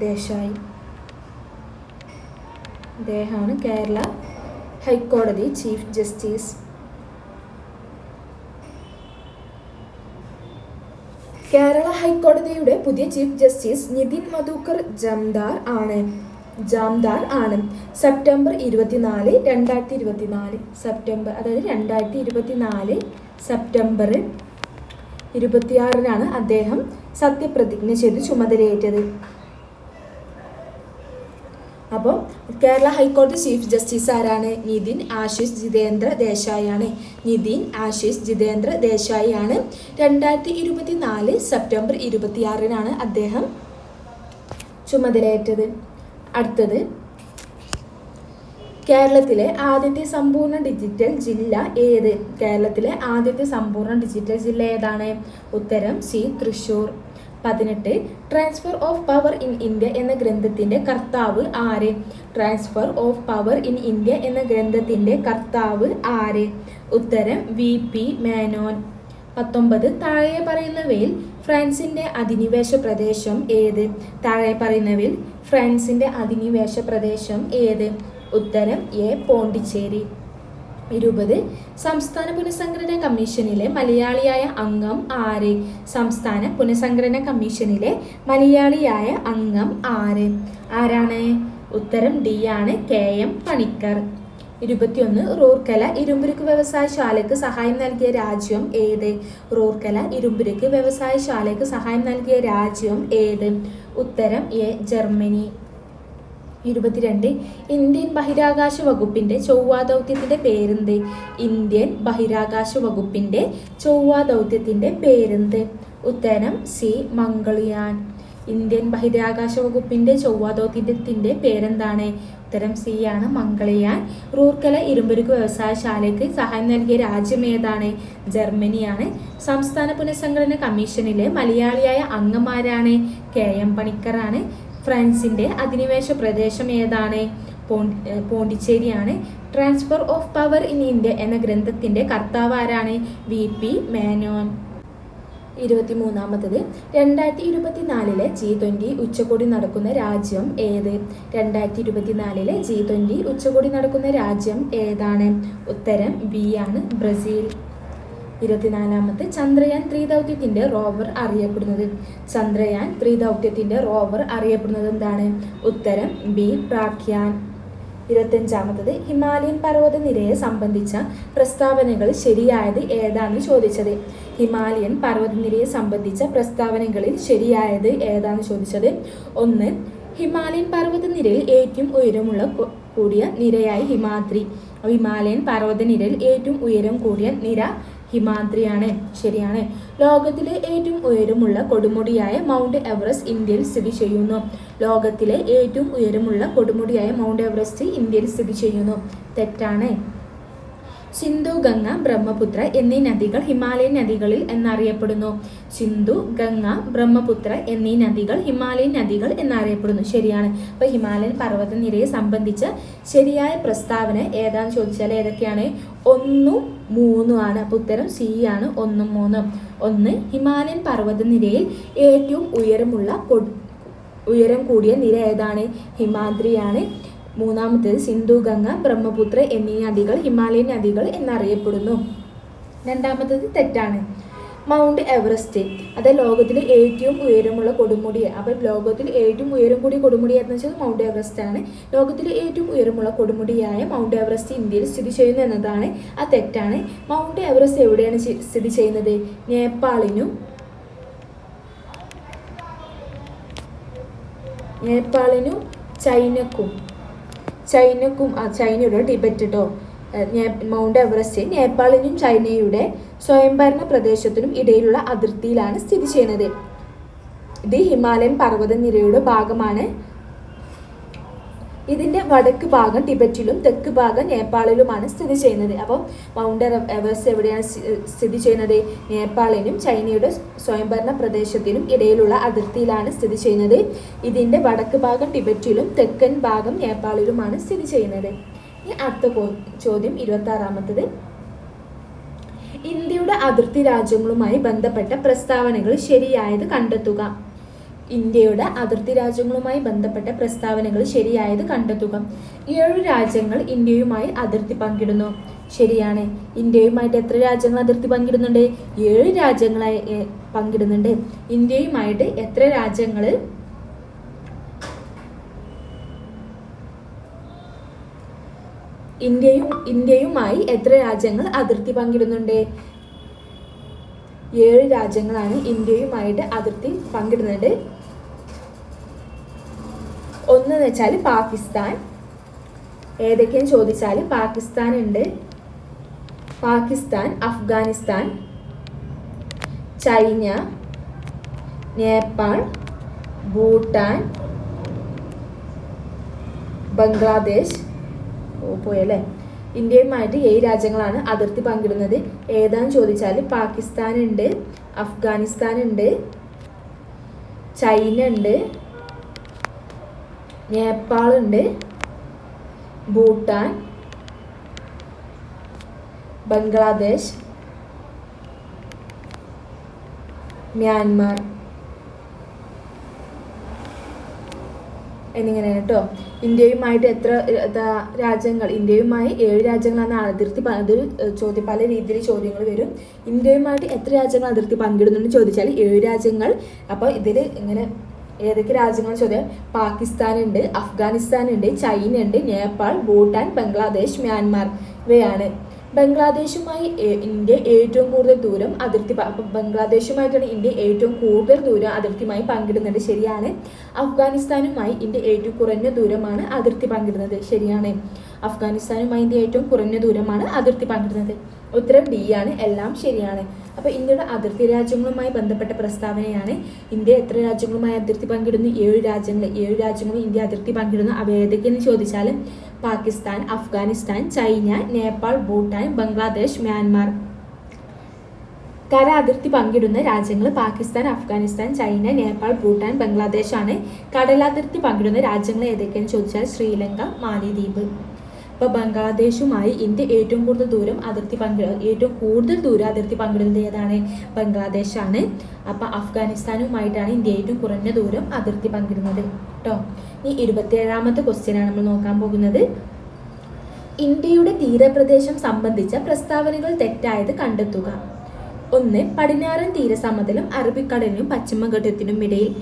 Speaker 1: ദേശായി. അദ്ദേഹമാണ് കേരള ഹൈക്കോടതി ചീഫ് ജസ്റ്റിസ്. കേരള ഹൈക്കോടതിയുടെ പുതിയ ചീഫ് ജസ്റ്റിസ് നിതിൻ മധുക്കർ ജാംദാർ ആണ്. സെപ്റ്റംബർ 24, 2024 സെപ്റ്റംബർ 26 അദ്ദേഹം സത്യപ്രതിജ്ഞ ചെയ്ത് ചുമതലയേറ്റത്. അപ്പോൾ കേരള ഹൈക്കോടതി ചീഫ് ജസ്റ്റിസ് ആരാണ്? നിതിൻ ആശിഷ് ജിതേന്ദ്ര ദേശായി ആണ്. 2024 സെപ്റ്റംബർ 26 അദ്ദേഹം ചുമതലയേറ്റത്. അടുത്തത്, കേരളത്തിലെ ആദ്യത്തെ സമ്പൂർണ്ണ ഡിജിറ്റൽ ജില്ല ഏത്? കേരളത്തിലെ ആദ്യത്തെ സമ്പൂർണ്ണ ഡിജിറ്റൽ ജില്ല ഏതാണ്? ഉത്തരം C, Thrissur. 18 transfer of power in India എന്ന ഗ്രന്ഥത്തിന്റെ കർത്താവ് ആര്? Transfer of power in India എന്ന ഗ്രന്ഥത്തിന്റെ കർത്താവ് ആര്? ഉത്തരം VP മേനോൻ. 19 താഴെ പറയുന്നവയിൽ ഫ്രാൻസിന്റെ അധിനിവേശ പ്രദേശം ഏത്? താഴെ പറയുന്നവയിൽ ഫ്രാൻസിന്റെ അധിനിവേശ പ്രദേശം ഏത്? ഉത്തരം എ, പോണ്ടിച്ചേരി. 20 സംസ്ഥാന പുനഃസംഘടനാ കമ്മീഷനിലെ മലയാളിയായ അംഗം ആര്? സംസ്ഥാന പുനഃസംഘടനാ കമ്മീഷനിലെ മലയാളിയായ അംഗം ആരാണ്? ഉത്തരം ഡി ആണ്, KM പണിക്കർ. 21 റൂർക്കല ഇരുമ്പുരുക്ക് വ്യവസായശാലയ്ക്ക് സഹായം നൽകിയ രാജ്യം ഏത്? റൂർക്കല ഇരുമ്പുരുക്ക് വ്യവസായശാലയ്ക്ക് സഹായം നൽകിയ രാജ്യം ഏത്? ഉത്തരം എ, ജർമ്മനി. 22 ഇന്ത്യൻ ബഹിരാകാശ വകുപ്പിന്റെ ചൊവ്വാ ദൗത്യത്തിന്റെ പേരെന്ത്? ഇന്ത്യൻ ബഹിരാകാശ വകുപ്പിന്റെ ചൊവ്വാ ദൗത്യത്തിന്റെ പേരെന്ത്? ഉത്തരം സി, മംഗൾയാൻ. ഇന്ത്യൻ ബഹിരാകാശ വകുപ്പിന്റെ ചൊവ്വാ ദൗത്യത്തിന്റെ പേരെന്താണ്? ഉത്തരം സി ആണ്, മംഗൾയാൻ. റൂർക്കല ഇരുമ്പുരുക്ക് വ്യവസായശാലയ്ക്ക് സഹായം നൽകിയ രാജ്യം ഏതാണ്? ജർമ്മനിയാണ്. സംസ്ഥാന പുനഃസംഘടനാ കമ്മീഷനിലെ മലയാളിയായ അംഗമാരാണ്? KM പണിക്കറാണ്. ഫ്രാൻസിന്റെ അധിനിവേശ പ്രദേശം ഏതാണ്? പോണ്ടിച്ചേരിയാണ്. Transfer of power in India എന്ന ഗ്രന്ഥത്തിൻ്റെ കർത്താവ് ആരാണ്? VP മേനോൻ. 23 2024 G20 ഉച്ചകോടി നടക്കുന്ന രാജ്യം ഏത്? 2024 G20 ഉച്ചകോടി നടക്കുന്ന രാജ്യം ഏതാണ്? ഉത്തരം ബി ആണ്, ബ്രസീൽ. 24 ചന്ദ്രയാൻ 3 ദൗത്യത്തിൻ്റെ റോവർ അറിയപ്പെടുന്നത്? ചന്ദ്രയാൻ 3 ദൗത്യത്തിൻ്റെ റോവർ അറിയപ്പെടുന്നത് എന്താണ്? ഉത്തരം ബി, പ്രാഗ്യാൻ. 25 ഹിമാലയൻ പർവ്വതനിരയെ സംബന്ധിച്ച പ്രസ്താവനകൾ ശരിയായത് ഏതാണ് ചോദിച്ചത്? ഹിമാലയൻ പർവ്വതനിരയെ സംബന്ധിച്ച പ്രസ്താവനകളിൽ ശരിയായത് ഏതാണ് ചോദിച്ചത്? 1 ഹിമാലയൻ പർവ്വതനിരയിൽ ഏറ്റവും ഉയരമുള്ള കൂടിയ നിരയായി ഹിമാദ്രി. ഹിമാലയൻ പർവ്വതനിരയിൽ ഏറ്റവും ഉയരം കൂടിയ നിര ഹിമാദ്രിയാണ്, ശരിയാണ്. ലോകത്തിലെ ഏറ്റവും ഉയരമുള്ള കൊടുമുടിയായ മൗണ്ട് എവറസ്റ്റ് ഇന്ത്യയിൽ സ്ഥിതി ചെയ്യുന്നു. ലോകത്തിലെ ഏറ്റവും ഉയരമുള്ള കൊടുമുടിയായ മൗണ്ട് എവറസ്റ്റ് ഇന്ത്യയിൽ സ്ഥിതി ചെയ്യുന്നു, തെറ്റാണ്. സിന്ധു, ഗംഗ, ബ്രഹ്മപുത്ര എന്നീ നദികൾ ഹിമാലയൻ നദികളിൽ എന്നറിയപ്പെടുന്നു. സിന്ധു, ഗംഗ, ബ്രഹ്മപുത്ര എന്നീ നദികൾ ഹിമാലയൻ നദികൾ എന്നറിയപ്പെടുന്നു, ശരിയാണ്. അപ്പോൾ ഹിമാലയൻ പർവ്വതനിരയെ സംബന്ധിച്ച ശരിയായ പ്രസ്താവന ഏതാണെന്ന് ചോദിച്ചാൽ ഏതൊക്കെയാണ്? 1, 3 ആണ്. അപ്പോൾ ഉത്തരം സി ആണ്, 1, 3. 1 ഹിമാലയൻ പർവ്വതനിരയിൽ ഏറ്റവും ഉയരം കൂടിയ നിര ഏതാണ്? ഹിമാദ്രിയാണ്. 3 സിന്ധു, ഗംഗ, ബ്രഹ്മപുത്ര എന്നീ നദികൾ ഹിമാലയൻ നദികൾ എന്നറിയപ്പെടുന്നു. 2 തെറ്റാണ്. മൗണ്ട് എവറസ്റ്റ് അത് ലോകത്തിലെ ഏറ്റവും ഉയരമുള്ള കൊടുമുടി. അപ്പോൾ ലോകത്തിൽ ഏറ്റവും ഉയരം കൂടിയ കൊടുമുടി എന്ന് വെച്ചാൽ മൗണ്ട് എവറസ്റ്റ് ആണ്. ലോകത്തിലെ ഏറ്റവും ഉയരമുള്ള കൊടുമുടിയായ മൗണ്ട് എവറസ്റ്റ് ഇന്ത്യയിൽ സ്ഥിതി ചെയ്യുന്നു എന്നതാണ് ആ തെറ്റാണ്. മൗണ്ട് എവറസ്റ്റ് എവിടെയാണ് സ്ഥിതി ചെയ്യുന്നത്? നേപ്പാളിനും ചൈനയുടെ ടിബറ്റ് കേട്ടോ. മൗണ്ട് എവറസ്റ്റ് നേപ്പാളിനും ചൈനയുടെ സ്വയംഭരണ പ്രദേശത്തിനും ഇടയിലുള്ള അതിർത്തിയിലാണ് സ്ഥിതി ചെയ്യുന്നത്. ഇത് ഹിമാലയൻ പർവ്വതനിരയുടെ ഭാഗമാണ്. ഇതിൻ്റെ വടക്ക് ഭാഗം ടിബറ്റിലും തെക്ക് ഭാഗം നേപ്പാളിലുമാണ് സ്ഥിതി ചെയ്യുന്നത്. അപ്പം മൗണ്ട് എവറസ്റ്റ് എവിടെയാണ് സ്ഥിതി ചെയ്യുന്നത്? നേപ്പാളിനും ചൈനയുടെ സ്വയംഭരണ പ്രദേശത്തിനും ഇടയിലുള്ള അതിർത്തിയിലാണ് സ്ഥിതി ചെയ്യുന്നത്. ഇതിൻ്റെ വടക്ക് ഭാഗം ടിബറ്റിലും തെക്കൻ ഭാഗം നേപ്പാളിലുമാണ് സ്ഥിതി ചെയ്യുന്നത്. ഇനി അടുത്ത ചോദ്യം 26. ഇന്ത്യയുടെ അതിർത്തി രാജ്യങ്ങളുമായി ബന്ധപ്പെട്ട പ്രസ്താവനകൾ ശരിയായത് കണ്ടെത്തുക. ഇന്ത്യയുടെ അതിർത്തി രാജ്യങ്ങളുമായി ബന്ധപ്പെട്ട പ്രസ്താവനകൾ ശരിയായത് കണ്ടെത്തുക. 7 രാജ്യങ്ങൾ ഇന്ത്യയുമായി അതിർത്തി പങ്കിടുന്നു, ശരിയാണ്. ഇന്ത്യയുമായിട്ട് എത്ര രാജ്യങ്ങൾ അതിർത്തി പങ്കിടുന്നുണ്ട്? 7 രാജ്യങ്ങളായി പങ്കിടുന്നുണ്ട്. ഇന്ത്യയുമായിട്ട് എത്ര രാജ്യങ്ങൾ? ഇന്ത്യയുമായി എത്ര രാജ്യങ്ങൾ അതിർത്തി പങ്കിടുന്നുണ്ട്? 7 രാജ്യങ്ങളാണ് ഇന്ത്യയുമായിട്ട് അതിർത്തി പങ്കിടുന്നത്. 1 എന്ന് വെച്ചാൽ പാകിസ്ഥാൻ. ഏതൊക്കെയെന്ന് ചോദിച്ചാൽ പാകിസ്ഥാൻ ഉണ്ട്. പാകിസ്ഥാൻ, അഫ്ഗാനിസ്ഥാൻ, ചൈന, നേപ്പാൾ, ഭൂട്ടാൻ, ബംഗ്ലാദേശ്. പോയല്ലേ. ഇന്ത്യയുമായിട്ട് 7 രാജ്യങ്ങളാണ് അതിർത്തി പങ്കിടുന്നത്. ഏതാണെന്ന് ചോദിച്ചാൽ പാകിസ്ഥാൻ ഉണ്ട്, അഫ്ഗാനിസ്ഥാൻ ഉണ്ട്, ചൈന ഉണ്ട്, നേപ്പാൾ ഉണ്ട്, ഭൂട്ടാൻ, ബംഗ്ലാദേശ്, മ്യാൻമാർ എന്നിങ്ങനെയാണ് കേട്ടോ. ഇന്ത്യയുമായിട്ട് എത്ര രാജ്യങ്ങൾ? ഇന്ത്യയുമായി 7 രാജ്യങ്ങളാണ് അതിർത്തി. അതൊരു ചോദ്യം, പല രീതിയിൽ ചോദ്യങ്ങൾ വരും. ഇന്ത്യയുമായിട്ട് എത്ര രാജ്യങ്ങൾ അതിർത്തി പങ്കിടുന്നുണ്ടെന്ന് ചോദിച്ചാൽ 7 രാജ്യങ്ങൾ. അപ്പോൾ ഇതിൽ ഇങ്ങനെ ഏതൊക്കെ രാജ്യങ്ങൾ ചോദ്യം? പാകിസ്ഥാൻ ഉണ്ട്, അഫ്ഗാനിസ്ഥാൻ ഉണ്ട്, ചൈന ഉണ്ട്, നേപ്പാൾ, ഭൂട്ടാൻ, ബംഗ്ലാദേശ്, മ്യാൻമാർ ഇവയാണ്. ബംഗ്ലാദേശുമായി ഇന്ത്യ ഏറ്റവും കൂടുതൽ ദൂരം അതിർത്തി. അപ്പം ബംഗ്ലാദേശുമായിട്ടാണ് ഇന്ത്യ ഏറ്റവും കൂടുതൽ ദൂരം അതിർത്തിയുമായി പങ്കിടുന്നത്, ശരിയാണ്. അഫ്ഗാനിസ്ഥാനുമായി ഇന്ത്യ ഏറ്റവും കുറഞ്ഞ ദൂരമാണ് അതിർത്തി പങ്കിടുന്നത്, ശരിയാണ്. അഫ്ഗാനിസ്ഥാനുമായി ഇന്ത്യ ഏറ്റവും കുറഞ്ഞ ദൂരമാണ് അതിർത്തി പങ്കിടുന്നത്. ഉത്തരം ബി ആണ്, എല്ലാം ശരിയാണ്. അപ്പോൾ ഇന്ത്യയുടെ അതിർത്തി രാജ്യങ്ങളുമായി ബന്ധപ്പെട്ട പ്രസ്താവനയാണ്. ഇന്ത്യ എത്ര രാജ്യങ്ങളുമായി അതിർത്തി പങ്കിടുന്നു? 7 രാജ്യങ്ങൾ. 7 രാജ്യങ്ങളും ഇന്ത്യ അതിർത്തി പങ്കിടുന്നു. അവ ഏതൊക്കെയെന്ന് ചോദിച്ചാൽ പാകിസ്ഥാൻ, അഫ്ഗാനിസ്ഥാൻ, ചൈന, നേപ്പാൾ, ഭൂട്ടാൻ, ബംഗ്ലാദേശ്, മ്യാൻമാർ. കര അതിർത്തി പങ്കിടുന്ന രാജ്യങ്ങൾ പാകിസ്ഥാൻ, അഫ്ഗാനിസ്ഥാൻ, ചൈന, നേപ്പാൾ, ഭൂട്ടാൻ, ബംഗ്ലാദേശ് ആണ്. കടലാതിർത്തി പങ്കിടുന്ന രാജ്യങ്ങൾ ഏതൊക്കെയെന്ന് ചോദിച്ചാൽ ശ്രീലങ്ക, മാലിദ്വീപ്. അപ്പോൾ ബംഗ്ലാദേശുമായി ഇന്ത്യ ഏറ്റവും കൂടുതൽ ദൂരം അതിർത്തി പങ്കിടുന്നത് ഏതാണ്? ബംഗ്ലാദേശാണ്. അപ്പോൾ അഫ്ഗാനിസ്ഥാനുമായിട്ടാണ് ഇന്ത്യ ഏറ്റവും കുറഞ്ഞ ദൂരം അതിർത്തി പങ്കിടുന്നത് കേട്ടോ. ഇനി 27ാമത്തെ ക്വസ്റ്റ്യനാണ് നമ്മൾ നോക്കാൻ പോകുന്നത്. ഇന്ത്യയുടെ തീരപ്രദേശം സംബന്ധിച്ച പ്രസ്താവനകൾ തെറ്റായത് കണ്ടെത്തുക. 1. പടിഞ്ഞാറൻ തീരസമതലം അറബിക്കടലിനും പശ്ചിമഘട്ടത്തിനും ഇടയിൽ.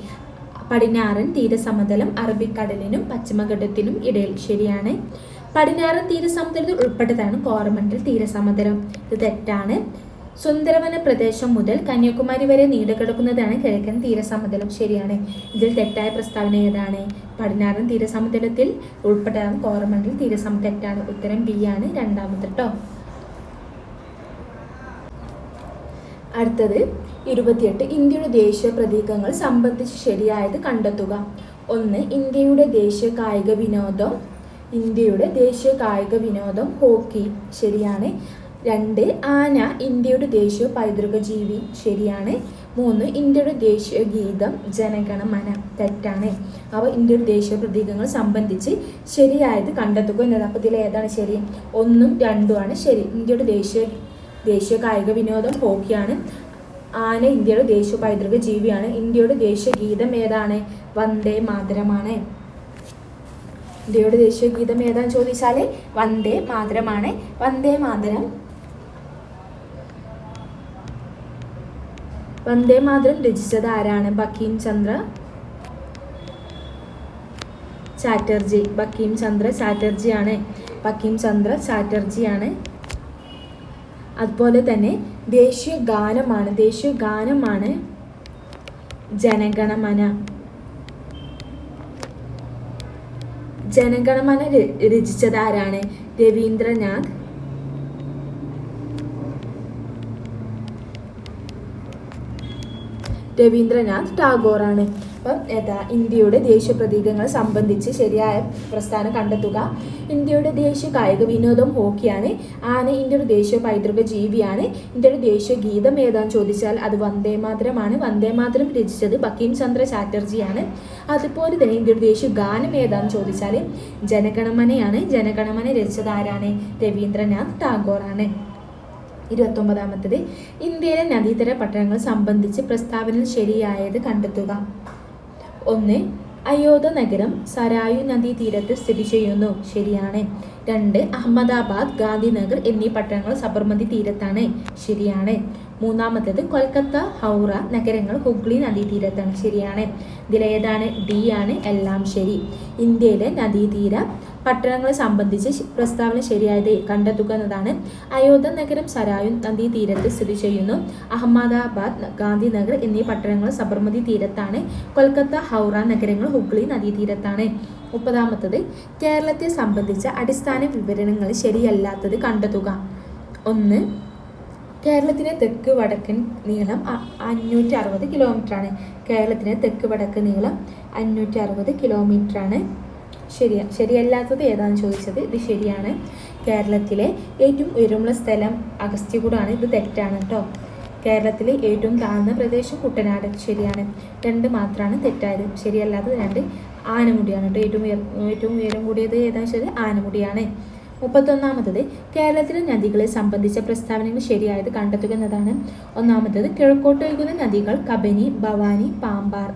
Speaker 1: പടിഞ്ഞാറൻ തീരസമതലം അറബിക്കടലിനും പശ്ചിമഘട്ടത്തിനും ഇടയിൽ. ശരിയാണ്. പടിഞ്ഞാറൻ തീരസമതലത്തിൽ ഉൾപ്പെട്ടതാണ് കോറമണ്ടൽ തീരസമതലം. ഇത് തെറ്റാണ്. സുന്ദരവന പ്രദേശം മുതൽ കന്യാകുമാരി വരെ നീണ്ടുകിടക്കുന്നതാണ് കിഴക്കൻ തീരസമതലം. ശരിയാണ്. ഇതിൽ തെറ്റായ പ്രസ്താവന ഏതാണ്? പടിഞ്ഞാറൻ തീരസമതലത്തിൽ ഉൾപ്പെട്ടതാണ് കോറമണ്ടൽ തീരസമതലം. തെറ്റാണ്. ഉത്തരം ബി ആണ്, രണ്ടാമത് കേട്ടോ. അടുത്തത് 28. ഇന്ത്യയുടെ ദേശീയ പ്രതീകങ്ങൾ സംബന്ധിച്ച് ശരിയായത് കണ്ടെത്തുക. 1. ഇന്ത്യയുടെ ദേശീയ കായിക വിനോദം ഹോക്കി. ശരിയാണ്. 2. ആന ഇന്ത്യയുടെ ദേശീയ പൈതൃക ജീവി. ശരിയാണ്. 3. ഇന്ത്യയുടെ ദേശീയ ഗീതം ജനഗണമന. തെറ്റാണ്. അവ ഇന്ത്യയുടെ ദേശീയ പ്രതീകങ്ങൾ സംബന്ധിച്ച് ശരിയായത് കണ്ടെത്തുക എന്നത്. അപ്പോൾ ഇതിൽ ഏതാണ് ശരി? 1ഉം 2ഉം ആണ് ശരി. ഇന്ത്യയുടെ ദേശീയ കായിക വിനോദം ഹോക്കിയാണ്. ആന ഇന്ത്യയുടെ ദേശീയ പൈതൃക ജീവിയാണ്. ഇന്ത്യയുടെ ദേശീയ ഗീതം ഏതാണ്? വന്ദേ മാതരമാണ്. ഇന്ത്യയുടെ ദേശീയ ഗീതം ഏതാണെന്ന് ചോദിച്ചാൽ വന്ദേ മാതരമാണ്. വന്ദേ മാതരം രചിച്ചത് ആരാണ്? ബങ്കിം ചന്ദ്ര ചാറ്റർജിയാണ്. അതുപോലെ തന്നെ ദേശീയ ഗാനമാണ് ജനഗണമന. ജനഗണമന രചിച്ചത് ആരാണ്? രവീന്ദ്രനാഥ് ടാഗോറാണ്. അപ്പം ഇന്ത്യയുടെ ദേശീയ പ്രതീകങ്ങൾ സംബന്ധിച്ച് ശരിയായ പ്രസ്താവന കണ്ടെത്തുക. ഇന്ത്യയുടെ ദേശീയ കായിക വിനോദം ഹോക്കിയാണ്. ആന ഇന്ത്യയുടെ ദേശീയ പൈതൃക ജീവിയാണ്. ഇന്ത്യയുടെ ദേശീയ ഗീതം ഏതാണെന്ന് ചോദിച്ചാൽ അത് വന്ദേ മാതരമാണ്. വന്ദേ മാതരം രചിച്ചത് ബങ്കിം ചന്ദ്ര ചാറ്റർജിയാണ്. അതുപോലെ തന്നെ ഇന്ത്യയുടെ ദേശീയ ഗാനം ഏതാണെന്ന് ചോദിച്ചാൽ ജനഗണമനയാണ്. ജനഗണമന രചിച്ചത് ആരാണ്? രവീന്ദ്രനാഥ് ടാഗോറാണ്. 29ാമത്തേത് ഇന്ത്യയിലെ നദീതര പട്ടണങ്ങൾ സംബന്ധിച്ച് പ്രസ്താവനയിൽ ശരിയായത് കണ്ടെത്തുക. 1. അയോധ്യ നഗരം സരായു നദീതീരത്ത് സ്ഥിതി ചെയ്യുന്നു. ശരിയാണ്. 2. അഹമ്മദാബാദ്, ഗാന്ധിനഗർ എന്നീ പട്ടണങ്ങൾ സബർമതി തീരത്താണ്. ശരിയാണ്. 3ാമത്തേത് കൊൽക്കത്ത, ഹൗറ നഗരങ്ങൾ ഹുഗ്ലി നദീതീരത്താണ്. ശരിയാണ്. ഇതിലേതാണ്? ഡി ആണ്, എല്ലാം ശരി. ഇന്ത്യയിലെ നദീതീര പട്ടണങ്ങളെ സംബന്ധിച്ച് പ്രസ്താവന ശരിയായത് കണ്ടെത്തുക എന്നതാണ്. അയോധ്യ നഗരം സരായു നദീതീരത്ത് സ്ഥിതി ചെയ്യുന്നു. അഹമ്മദാബാദ്, ഗാന്ധിനഗർ എന്നീ പട്ടണങ്ങൾ സബർമതി തീരത്താണ്. കൊൽക്കത്ത, ഹൗറ നഗരങ്ങൾ ഹുഗ്ലി നദീതീരത്താണ്. 30ാമത്തേത് കേരളത്തെ സംബന്ധിച്ച അടിസ്ഥാന വിവരണങ്ങൾ ശരിയല്ലാത്തത് കണ്ടെത്തുക. 1. കേരളത്തിൻ്റെ തെക്ക് വടക്കൻ നീളം 560 കിലോമീറ്ററാണ്. കേരളത്തിൻ്റെ തെക്ക് വടക്ക് നീളം 560 കിലോമീറ്ററാണ്. ശരിയല്ലാത്തത് ഏതാണെന്ന് ചോദിച്ചത് ഇത് ശരിയാണ്. കേരളത്തിലെ ഏറ്റവും ഉയരമുള്ള സ്ഥലം അഗസ്ത്യകൂടാണ്. ഇത് തെറ്റാണ് കേട്ടോ. കേരളത്തിലെ ഏറ്റവും താഴ്ന്ന പ്രദേശം കുട്ടനാട്. ശരിയാണ്. 2 മാത്രമാണ് തെറ്റായത്. ശരിയല്ലാത്തത് 2 ആനമുടിയാണ് കേട്ടോ. ഏറ്റവും ഉയരം കൂടിയത് ഏതാണെന്ന് വെച്ചാൽ ആനമുടിയാണ്. 31ാമത്തേത് കേരളത്തിലെ നദികളെ സംബന്ധിച്ച പ്രസ്താവനകൾ ശരിയായത് കണ്ടെത്തുക എന്നതാണ്. 1ാമത്തേത് കിഴക്കോട്ട് ഒഴുകുന്ന നദികൾ കബനി, ഭവാനി, പാമ്പാർ.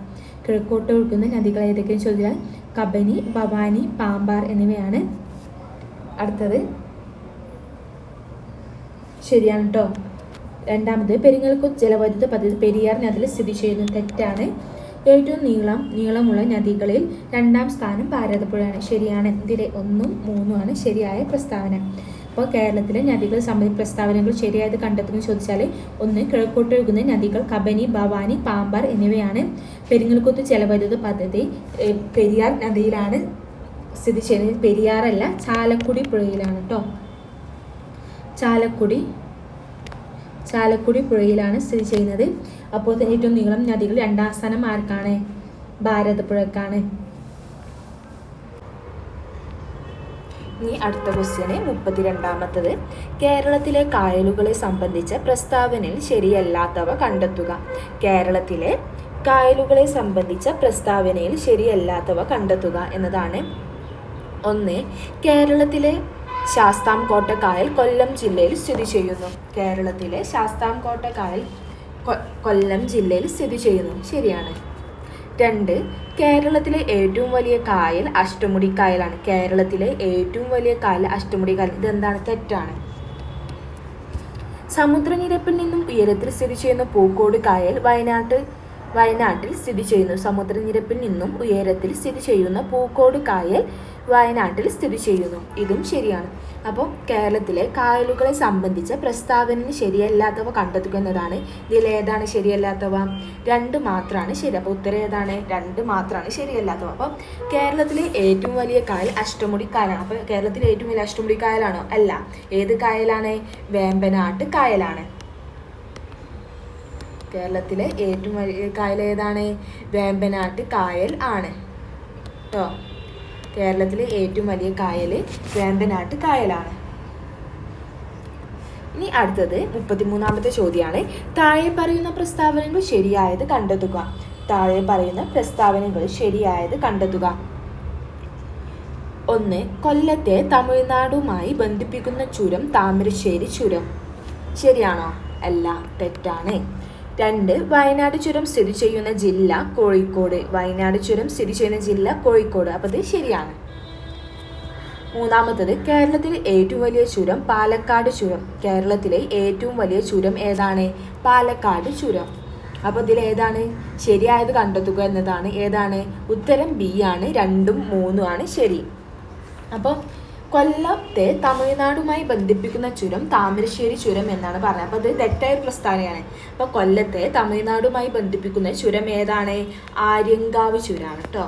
Speaker 1: കിഴക്കോട്ട് ഒഴുകുന്ന നദികൾ ഏതൊക്കെയെന്ന് ചോദിച്ചാൽ കബനി, ഭവാനി, പാമ്പാർ എന്നിവയാണ്. അടുത്തത് ശരിയാണ് കേട്ടോ. 2ാമത് പെരിങ്ങൽകുത്ത് ജലവൈദ്യുത പദ്ധതി പെരിയാർ നദിയിൽ സ്ഥിതി ചെയ്യുന്നു. തെറ്റാണ്. ഏറ്റവും നീളമുള്ള നദികളിൽ 2ാം സ്ഥാനം ഭാരതപ്പുഴയാണ്. ശരിയാണ്. ഇതിലെ 1ഉം 3ഉം ആണ് ശരിയായ പ്രസ്താവന. അപ്പോൾ കേരളത്തിലെ നദികൾ സംബന്ധിച്ച പ്രസ്താവനകൾ ശരിയായത് കണ്ടെത്തുമെന്ന് ചോദിച്ചാൽ 1. കിഴക്കോട്ട് ഒഴുകുന്ന നദികൾ കബനി, ഭവാനി, പാമ്പാർ എന്നിവയാണ്. പെരിങ്ങൽകുത്ത് ജലവൈദ്യുത പദ്ധതി പെരിയാർ നദിയിലാണ് സ്ഥിതി ചെയ്യുന്നത്. പെരിയാറല്ല, ചാലക്കുടി പുഴയിലാണ് കേട്ടോ. ചാലക്കുടി പുഴയിലാണ് സ്ഥിതി ചെയ്യുന്നത്. അപ്പോൾ ഏറ്റവും നീളം നദികൾ 2ാം സ്ഥാനം ആർക്കാണ്? ഭാരതപ്പുഴക്കാണ്. ഇനി അടുത്ത ക്വസ്റ്റ്യന് 32ാമത്തേത് കേരളത്തിലെ കായലുകളെ സംബന്ധിച്ച പ്രസ്താവനയിൽ ശരിയല്ലാത്തവ കണ്ടെത്തുക. കേരളത്തിലെ കായലുകളെ സംബന്ധിച്ച പ്രസ്താവനയിൽ ശരിയല്ലാത്തവ കണ്ടെത്തുക എന്നതാണ്. 1. കേരളത്തിലെ ശാസ്താംകോട്ട കായൽ കൊല്ലം ജില്ലയിൽ സ്ഥിതി ചെയ്യുന്നു. കേരളത്തിലെ ശാസ്താംകോട്ട കായൽ കൊല്ലം ജില്ലയിൽ സ്ഥിതി ചെയ്യുന്നു. ശരിയാണ്. 2. കേരളത്തിലെ ഏറ്റവും വലിയ കായൽ അഷ്ടമുടി കായലാണ്. കേരളത്തിലെ ഏറ്റവും വലിയ കായൽ അഷ്ടമുടി കായൽ. ഇതെന്താണ്? തെറ്റാണ്. സമുദ്രനിരപ്പിൽ നിന്നും ഉയരത്തിൽ സ്ഥിതി ചെയ്യുന്ന പൂക്കോട് കായൽ വയനാട്ടിൽ സ്ഥിതി ചെയ്യുന്നു. സമുദ്രനിരപ്പിൽ നിന്നും ഉയരത്തിൽ സ്ഥിതി ചെയ്യുന്ന പൂക്കോട് കായൽ വയനാട്ടിൽ സ്ഥിതി ചെയ്യുന്നു. ഇതും ശരിയാണ്. അപ്പോൾ കേരളത്തിലെ കായലുകളെ സംബന്ധിച്ച പ്രസ്താവനയിൽ ശരിയല്ലാത്തവ കണ്ടെത്തുക എന്നതാണ്. ഇതിലേതാണ് ശരിയല്ലാത്തവ? 2 മാത്രമാണ് ശരി. അപ്പോൾ ഉത്തരം ഏതാണ്? 2 മാത്രമാണ് ശരിയല്ലാത്തവ. അപ്പോൾ കേരളത്തിലെ ഏറ്റവും വലിയ കായൽ അഷ്ടമുടി കായലാണ്. അപ്പോൾ കേരളത്തിലെ ഏറ്റവും വലിയ അഷ്ടമുടി കായലാണോ? അല്ല. ഏത് കായലാണ്? വേമ്പനാട്ട് കായലാണ്. കേരളത്തിലെ ഏറ്റവും വലിയ കായൽ ഏതാണ്? വേമ്പനാട്ട് കായൽ ആണ് കേട്ടോ. കേരളത്തിലെ ഏറ്റവും വലിയ കായൽ വേമ്പനാട്ട് കായലാണ്. ഇനി അടുത്തത് 33ാമത്തെ ചോദ്യമാണ്. താഴെ പറയുന്ന പ്രസ്താവനകൾ ശരിയായത് കണ്ടെത്തുക. താഴെ പറയുന്ന പ്രസ്താവനകൾ ശരിയായത് കണ്ടെത്തുക. 1. കൊല്ലത്തെ തമിഴ്നാടുമായി ബന്ധിപ്പിക്കുന്ന ചുരം താമരശ്ശേരി ചുരം. ശരിയാണോ? അല്ല, തെറ്റാണ്. 2. വയനാട് ചുരം സ്ഥിതി ചെയ്യുന്ന ജില്ല കോഴിക്കോട്. വയനാട് ചുരം സ്ഥിതി ചെയ്യുന്ന ജില്ല കോഴിക്കോട്. അപ്പോൾ ഇത് ശരിയാണ്. 3. കേരളത്തിലെ ഏറ്റവും വലിയ ചുരം പാലക്കാട് ചുരം. കേരളത്തിലെ ഏറ്റവും വലിയ ചുരം ഏതാണ്? പാലക്കാട് ചുരം. അപ്പോൾ ഇതിൽ ഏതാണ് ശരിയായത് കണ്ടെത്തുക എന്നതാണ്. ഏതാണ്? ഉത്തരം ബി ആണ്. 2ഉം 3ഉം ആണ് ശരി. അപ്പോൾ കൊല്ലത്തെ തമിഴ്നാടുമായി ബന്ധിപ്പിക്കുന്ന ചുരം താമരശ്ശേരി ചുരം എന്നാണ് പറഞ്ഞത്. അപ്പോൾ ഇത് തെറ്റായ പ്രസ്താവനയാണ്. അപ്പോൾ കൊല്ലത്തെ തമിഴ്നാടുമായി ബന്ധിപ്പിക്കുന്ന ചുരം ഏതാണ്? ആര്യങ്കാവ് ചുരമാണ് കേട്ടോ.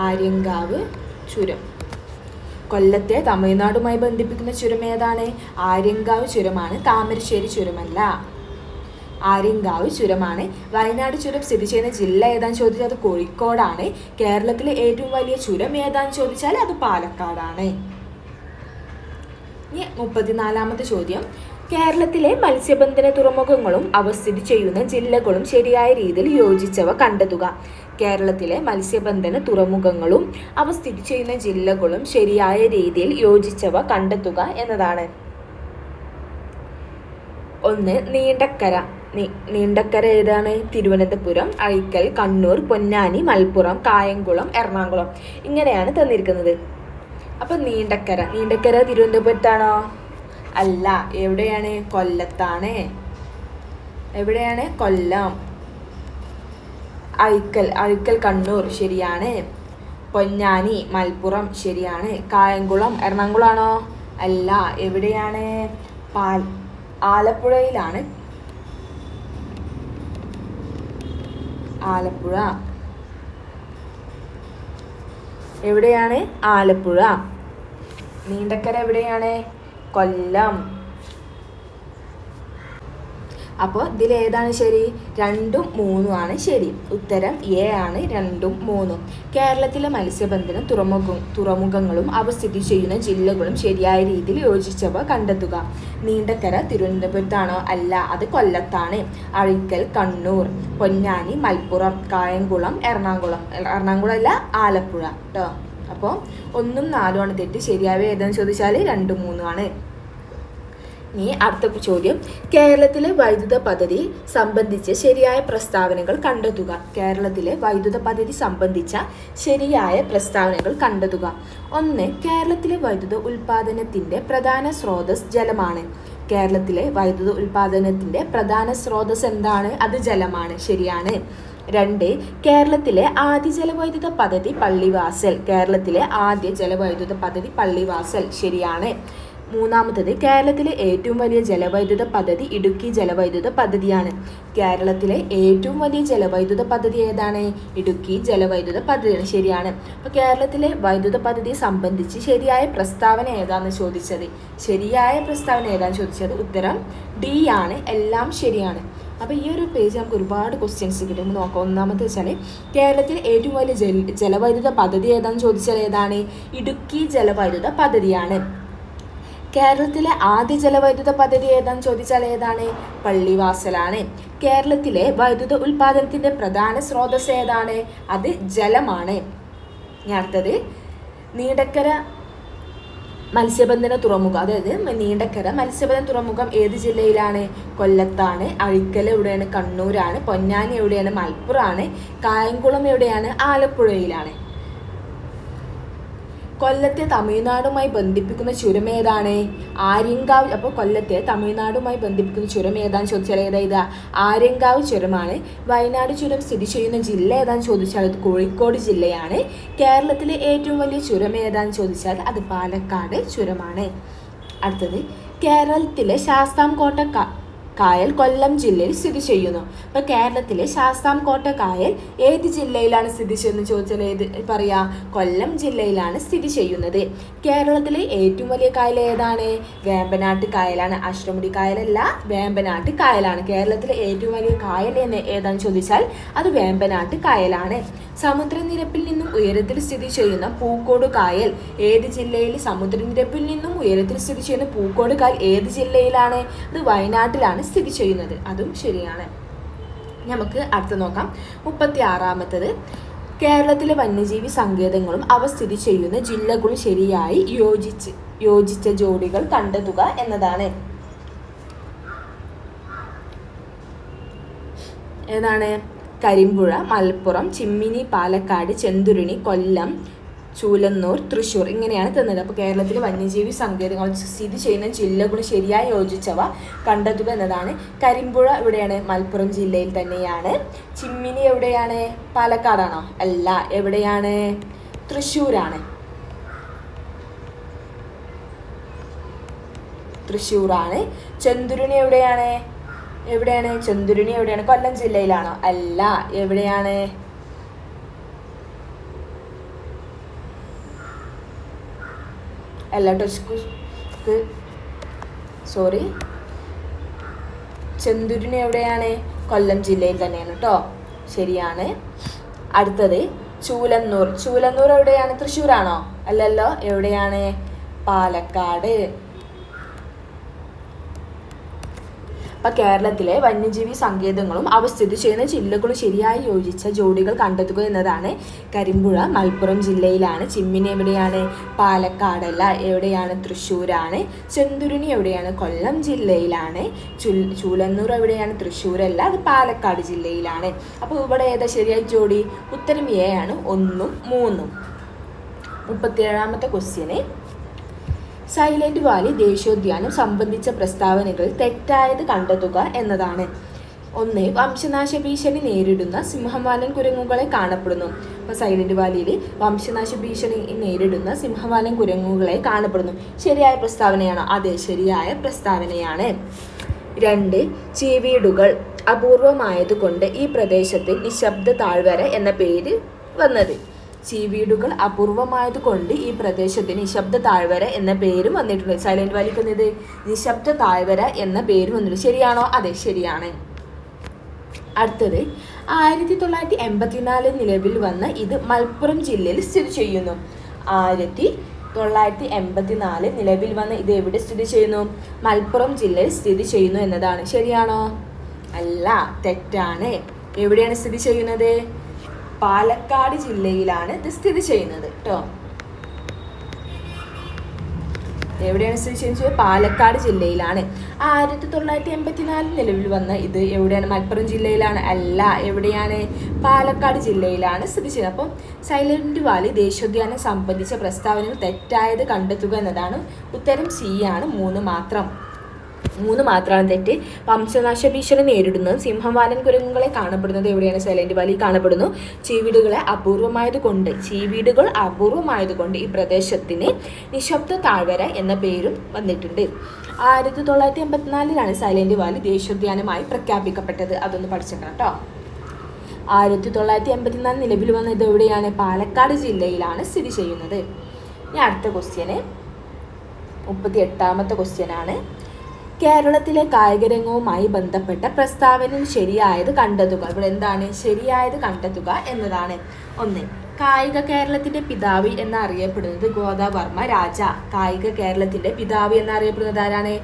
Speaker 1: ആര്യങ്കാവ് ചുരം. കൊല്ലത്തെ തമിഴ്നാടുമായി ബന്ധിപ്പിക്കുന്ന ചുരം ഏതാണ്? ആര്യങ്കാവ് ചുരമാണ്. താമരശ്ശേരി ചുരമല്ല. ആര്യങ്കാവ് ചുരമാണ്. വയനാട് ചുരം സ്ഥിതി ചെയ്യുന്ന ജില്ല ഏതാന്ന് ചോദിച്ചാൽ അത് കോഴിക്കോടാണ്. കേരളത്തിലെ ഏറ്റവും വലിയ ചുരം ഏതാന്ന് ചോദിച്ചാൽ അത് പാലക്കാടാണ്. ഇനി 34ാമത്തെ ചോദ്യം. കേരളത്തിലെ മത്സ്യബന്ധന തുറമുഖങ്ങളും അവ സ്ഥിതി ചെയ്യുന്ന ജില്ലകളും ശരിയായ രീതിയിൽ യോജിച്ചവ കണ്ടെത്തുക. കേരളത്തിലെ മത്സ്യബന്ധന തുറമുഖങ്ങളും അവ സ്ഥിതി ചെയ്യുന്ന ജില്ലകളും ശരിയായ രീതിയിൽ യോജിച്ചവ കണ്ടെത്തുക എന്നതാണ്. 1. നീണ്ടക്കര. നീണ്ടക്കര ഏതാണ്? തിരുവനന്തപുരം, അഴീക്കൽ, കണ്ണൂർ, പൊന്നാനി, മലപ്പുറം, കായംകുളം, എറണാകുളം. ഇങ്ങനെയാണ് തന്നിരിക്കുന്നത്. അപ്പം നീണ്ടക്കര തിരുവനന്തപുരത്താണോ? അല്ല. എവിടെയാണ്? കൊല്ലത്താണ്. എവിടെയാണ്? കൊല്ലം. അഴീക്കൽ കണ്ണൂർ ശരിയാണ്. പൊന്നാനി മലപ്പുറം ശരിയാണ്. കായംകുളം എറണാകുളം ആണോ? അല്ല. എവിടെയാണ്? ആലപ്പുഴയിലാണ്. ആലപ്പുഴ. എവിടെയാണ്? ആലപ്പുഴ. നീണ്ടക്കര എവിടെയാണ്? കൊല്ലം. അപ്പോൾ ഇതിൽ ഏതാണ് ശരി? 2ഉം 3ഉം ആണ് ശരി. ഉത്തരം എ ആണ്. 2ഉം 3ഉം. കേരളത്തിലെ മത്സ്യബന്ധന തുറമുഖങ്ങളും അവ സ്ഥിതി ചെയ്യുന്ന ജില്ലകളും ശരിയായ രീതിയിൽ യോജിച്ചവ കണ്ടെത്തുക. നീണ്ടക്കര തിരുവനന്തപുരത്താണോ? അല്ല. അത് കൊല്ലത്താണ്. അഴീക്കൽ കണ്ണൂർ, പൊന്നാനി മലപ്പുറം, കായംകുളം എറണാകുളം അല്ല, ആലപ്പുഴ കേട്ടോ. അപ്പോൾ 1ഉം 4ഉം ആണ് തെറ്റ്. ശരിയായ ഏതാണെന്ന് ചോദിച്ചാൽ 2ഉം 3ഉം ആണ്. ഇനി അടുത്ത ചോദ്യം. കേരളത്തിലെ വൈദ്യുത പദ്ധതി സംബന്ധിച്ച ശരിയായ പ്രസ്താവനകൾ കണ്ടെത്തുക. കേരളത്തിലെ വൈദ്യുത പദ്ധതി സംബന്ധിച്ച ശരിയായ പ്രസ്താവനകൾ കണ്ടെത്തുക. 1. കേരളത്തിലെ വൈദ്യുത ഉൽപാദനത്തിന്റെ പ്രധാന സ്രോതസ് ജലമാണ്. കേരളത്തിലെ വൈദ്യുത ഉൽപാദനത്തിന്റെ പ്രധാന സ്രോതസ് എന്താണ്? അത് ജലമാണ്. ശരിയാണ്. 2. കേരളത്തിലെ ആദ്യ ജലവൈദ്യുത പദ്ധതി പള്ളിവാസൽ. കേരളത്തിലെ ആദ്യ ജലവൈദ്യുത പദ്ധതി പള്ളിവാസൽ ശരിയാണ്. 3. കേരളത്തിലെ ഏറ്റവും വലിയ ജലവൈദ്യുത പദ്ധതി ഇടുക്കി ജലവൈദ്യുത പദ്ധതിയാണ്. കേരളത്തിലെ ഏറ്റവും വലിയ ജലവൈദ്യുത പദ്ധതി ഏതാണ്? ഇടുക്കി ജലവൈദ്യുത പദ്ധതിയാണ്. ശരിയാണ്. അപ്പോൾ കേരളത്തിലെ വൈദ്യുത പദ്ധതിയെ സംബന്ധിച്ച് ശരിയായ പ്രസ്താവന ഏതാണെന്ന് ചോദിച്ചത്. ശരിയായ പ്രസ്താവന ഏതാണെന്ന് ചോദിച്ചത് ഉത്തരം ഡി ആണ്. എല്ലാം ശരിയാണ്. അപ്പോൾ ഈ ഒരു പേജ് നമുക്ക് ഒരുപാട് ക്വസ്റ്റ്യൻസ് കിട്ടും. നോക്കാം. ഒന്നാമത്തെ വെച്ചാൽ കേരളത്തിൽ ഏറ്റവും വലിയ ജലവൈദ്യുത പദ്ധതി ഏതാണെന്ന് ചോദിച്ചാൽ ഏതാണ്? ഇടുക്കി ജലവൈദ്യുത പദ്ധതിയാണ്. കേരളത്തിലെ ആദ്യ ജലവൈദ്യുത പദ്ധതി ഏതാണെന്ന് ചോദിച്ചാൽ ഏതാണ്? പള്ളിവാസലാണ്. കേരളത്തിലെ വൈദ്യുത ഉൽപാദനത്തിന്റെ പ്രധാന സ്രോതസ് ഏതാണ്? അത് ജലമാണ്. ഇനി അടുത്തത് നീണ്ടക്കര മത്സ്യബന്ധന തുറമുഖം, അതായത് നീണ്ടക്കര മത്സ്യബന്ധന തുറമുഖം ഏത് ജില്ലയിലാണ്? കൊല്ലത്താണ്. അഴിക്കൽ എവിടെയാണ്? കണ്ണൂരാണ്. പൊന്നാനി എവിടെയാണ്? മലപ്പുറമാണ്. കായംകുളം എവിടെയാണ്? ആലപ്പുഴയിലാണ്. കൊല്ലത്തെ തമിഴ്നാടുമായി ബന്ധിപ്പിക്കുന്ന ചുരം ഏതാണ്? ആര്യങ്കാവ്. അപ്പോൾ കൊല്ലത്തെ തമിഴ്നാടുമായി ബന്ധിപ്പിക്കുന്ന ചുരം ഏതാന്ന് ചോദിച്ചാൽ ഏതാ? ആര്യങ്കാവ് ചുരമാണ്. വയനാട് ചുരം സ്ഥിതി ചെയ്യുന്ന ജില്ല ഏതാന്ന് ചോദിച്ചാൽ അത് കോഴിക്കോട് ജില്ലയാണ്. കേരളത്തിലെ ഏറ്റവും വലിയ ചുരം ഏതാന്ന് ചോദിച്ചാൽ അത് പാലക്കാട് ചുരമാണ്. അടുത്തത് കേരളത്തിലെ ശാസ്താംകോട്ട കായൽ കൊല്ലം ജില്ലയിൽ സ്ഥിതി ചെയ്യുന്നു. അപ്പോൾ കേരളത്തിലെ ശാസ്താംകോട്ട കായൽ ഏത് ജില്ലയിലാണ് സ്ഥിതി ചെയ്യുന്നത് ചോദിച്ചാൽ ഏത് പറയാ? കൊല്ലം ജില്ലയിലാണ് സ്ഥിതി ചെയ്യുന്നത്. കേരളത്തിലെ ഏറ്റവും വലിയ കായൽ ഏതാണ്? വേമ്പനാട്ട് കായലാണ്. അഷ്ടമുടി കായലല്ല, വേമ്പനാട്ട് കായലാണ്. കേരളത്തിലെ ഏറ്റവും വലിയ കായൽ ഏതാണെന്ന് ചോദിച്ചാൽ അത് വേമ്പനാട്ട് കായലാണ്. സമുദ്രനിരപ്പിൽ നിന്നും ഉയരത്തിൽ സ്ഥിതി ചെയ്യുന്ന പൂക്കോട് കായൽ ഏത് ജില്ലയിൽ? സമുദ്രനിരപ്പിൽ നിന്നും ഉയരത്തിൽ സ്ഥിതി ചെയ്യുന്ന പൂക്കോട് കായൽ ഏത് ജില്ലയിലാണ്? അത് വയനാട്ടിലാണ് സ്ഥിതി ചെയ്യുന്നത്. അതും ശരിയാണ്. നമുക്ക് അടുത്ത് നോക്കാം. 36ാമത്തത് കേരളത്തിലെ വന്യജീവി സങ്കേതങ്ങളും അവ സ്ഥിതി ചെയ്യുന്ന ജില്ലകളും ശരിയായി യോജിച്ച ജോഡികൾ കണ്ടെത്തുക എന്നതാണ്. ഏതാണ്? കരിമ്പുഴ, മലപ്പുറം, ചിമ്മിനി, പാലക്കാട്, ചെന്തുരുണി, കൊല്ലം, ചൂലന്നൂർ, തൃശ്ശൂർ ഇങ്ങനെയാണ് തന്നത്. അപ്പോൾ കേരളത്തിലെ വന്യജീവി സങ്കേതങ്ങൾ സ്ഥിതി ചെയ്യുന്ന ജില്ലകളും ശരിയായി യോജിച്ചവ കണ്ടെത്തുക എന്നതാണ്. കരിമ്പുഴ എവിടെയാണ്? മലപ്പുറം ജില്ലയിൽ തന്നെയാണ്. ചിമ്മിനി എവിടെയാണ്? പാലക്കാടാണോ? അല്ല. എവിടെയാണ്? തൃശ്ശൂരാണ്. തൃശ്ശൂറാണ്. ചെന്തുരുണി എവിടെയാണ്? ചെന്തുരുണി എവിടെയാണ്? കൊല്ലം ജില്ലയിലാണോ? അല്ല. എവിടെയാണ്? അല്ല സോറി, ചെന്തുരുണി എവിടെയാണ്? കൊല്ലം ജില്ലയിൽ തന്നെയാണ് കേട്ടോ. ശരിയാണ്. അടുത്തത് ചൂലന്നൂർ എവിടെയാണ്? തൃശ്ശൂരാണോ? അല്ലല്ലോ. എവിടെയാണ്? പാലക്കാട്. അപ്പോൾ കേരളത്തിലെ വന്യജീവി സങ്കേതങ്ങളും അവ സ്ഥിതി ചെയ്യുന്ന ജില്ലകളും ശരിയായി യോജിച്ച ജോഡികൾ കണ്ടെത്തുക എന്നതാണ്. കരിമ്പുഴ മലപ്പുറം ജില്ലയിലാണ്. ചിമ്മിനി എവിടെയാണ്? പാലക്കാടല്ല. എവിടെയാണ്? തൃശ്ശൂരാണ്. ചെന്തുരുണി എവിടെയാണ്? കൊല്ലം ജില്ലയിലാണ്. ചൂലന്നൂർ എവിടെയാണ്? തൃശ്ശൂരല്ല, അത് പാലക്കാട് ജില്ലയിലാണ്. അപ്പോൾ ഇവിടെ ഏതാ ശരിയായ ജോഡി? ഉത്തരം എ ആണ്. 1ഉം 3ഉം. 37ാമത്തെ ക്വസ്റ്റ്യന് സൈലന്റ് വാലി ദേശീയോദ്യാനം സംബന്ധിച്ച പ്രസ്താവനകൾ തെറ്റായത് കണ്ടെത്തുക എന്നതാണ്. 1. വംശനാശ ഭീഷണി നേരിടുന്ന സിംഹവാലൻ കുരങ്ങുകളെ കാണപ്പെടുന്നു. അപ്പോൾ സൈലന്റ് വാലിയിൽ വംശനാശ ഭീഷണി നേരിടുന്ന സിംഹവാലൻ കുരങ്ങുകളെ കാണപ്പെടുന്നു. ശരിയായ പ്രസ്താവനയാണോ? അതെ, ശരിയായ പ്രസ്താവനയാണ്. 2. ചീവീടുകൾ അപൂർവമായതുകൊണ്ട് ഈ പ്രദേശത്ത് നിശബ്ദ താഴ്വര എന്ന പേര് വന്നത്. ചീവീടുകൾ അപൂർവമായതുകൊണ്ട് ഈ പ്രദേശത്തിന് നിശബ്ദ താഴ്വര എന്ന പേരും വന്നിട്ടുണ്ട്. സൈലന്റ് വാലിക്ക് വന്നത് നിശബ്ദ താഴ്വര എന്ന പേര് വന്നിട്ടുണ്ട്. ശരിയാണോ? അതെ, ശരിയാണ്. അടുത്തത് 1984 നിലവിൽ വന്ന ഇത് മലപ്പുറം ജില്ലയിൽ സ്ഥിതി ചെയ്യുന്നു. 1984 നിലവിൽ വന്ന ഇത് എവിടെ സ്ഥിതി ചെയ്യുന്നു? മലപ്പുറം ജില്ലയിൽ സ്ഥിതി ചെയ്യുന്നു എന്നതാണ്. ശരിയാണോ? അല്ല, തെറ്റാണ്. എവിടെയാണ് സ്ഥിതി ചെയ്യുന്നത്? പാലക്കാട് ജില്ലയിലാണ് ഇത് സ്ഥിതി ചെയ്യുന്നത് കേട്ടോ. എവിടെയാണ് സ്ഥിതി ചെയ്യുന്നത്? പാലക്കാട് ജില്ലയിലാണ്. 1984 നിലവിൽ വന്ന ഇത് എവിടെയാണ്? മലപ്പുറം ജില്ലയിലാണ്. അല്ല. എവിടെയാണ്? പാലക്കാട് ജില്ലയിലാണ് സ്ഥിതി ചെയ്യുന്നത്. അപ്പം സൈലന്റ് വാലി ദേശീയോദ്യാനം സംബന്ധിച്ച പ്രസ്താവനകൾ തെറ്റായത് കണ്ടെത്തുക എന്നതാണ്. ഉത്തരം സി ആണ്. 3 മാത്രമാണ് തെറ്റ്. വംശനാശ ഭീഷണി നേരിടുന്നത് സിംഹവാലൻ കുരങ്ങുകളെ കാണപ്പെടുന്നത് എവിടെയാണ്? സൈലന്റ് വാലി കാണപ്പെടുന്നു. ചീവീടുകൾ അപൂർവമായതുകൊണ്ട് ഈ പ്രദേശത്തിന് നിശബ്ദ താഴ്വര എന്ന പേരും വന്നിട്ടുണ്ട്. 1984 സൈലന്റ് വാലി ദേശീയോദ്യാനമായി പ്രഖ്യാപിക്കപ്പെട്ടത്. അതൊന്ന് പഠിച്ചേക്കണം കേട്ടോ. 1984 നിലവിൽ വന്ന ഇത് എവിടെയാണ്? പാലക്കാട് ജില്ലയിലാണ് സ്ഥിതി ചെയ്യുന്നത്. ഇനി അടുത്ത ക്വസ്റ്റ്യന് 38ാമത്തെ ക്വസ്റ്റ്യനാണ്. കേരളത്തിലെ കായികരംഗവുമായി ബന്ധപ്പെട്ട പ്രസ്താവനയിൽ ശരിയായത് കണ്ടെത്തുക. ഇവിടെ എന്താണ് ശരിയായത് കണ്ടെത്തുക എന്നതാണ്. 1. കായിക കേരളത്തിന്റെ പിതാവ് എന്നറിയപ്പെടുന്നത് ഗോദവർമ്മ രാജ. കായിക കേരളത്തിന്റെ പിതാവ് എന്നറിയപ്പെടുന്നത് ആരാണ്?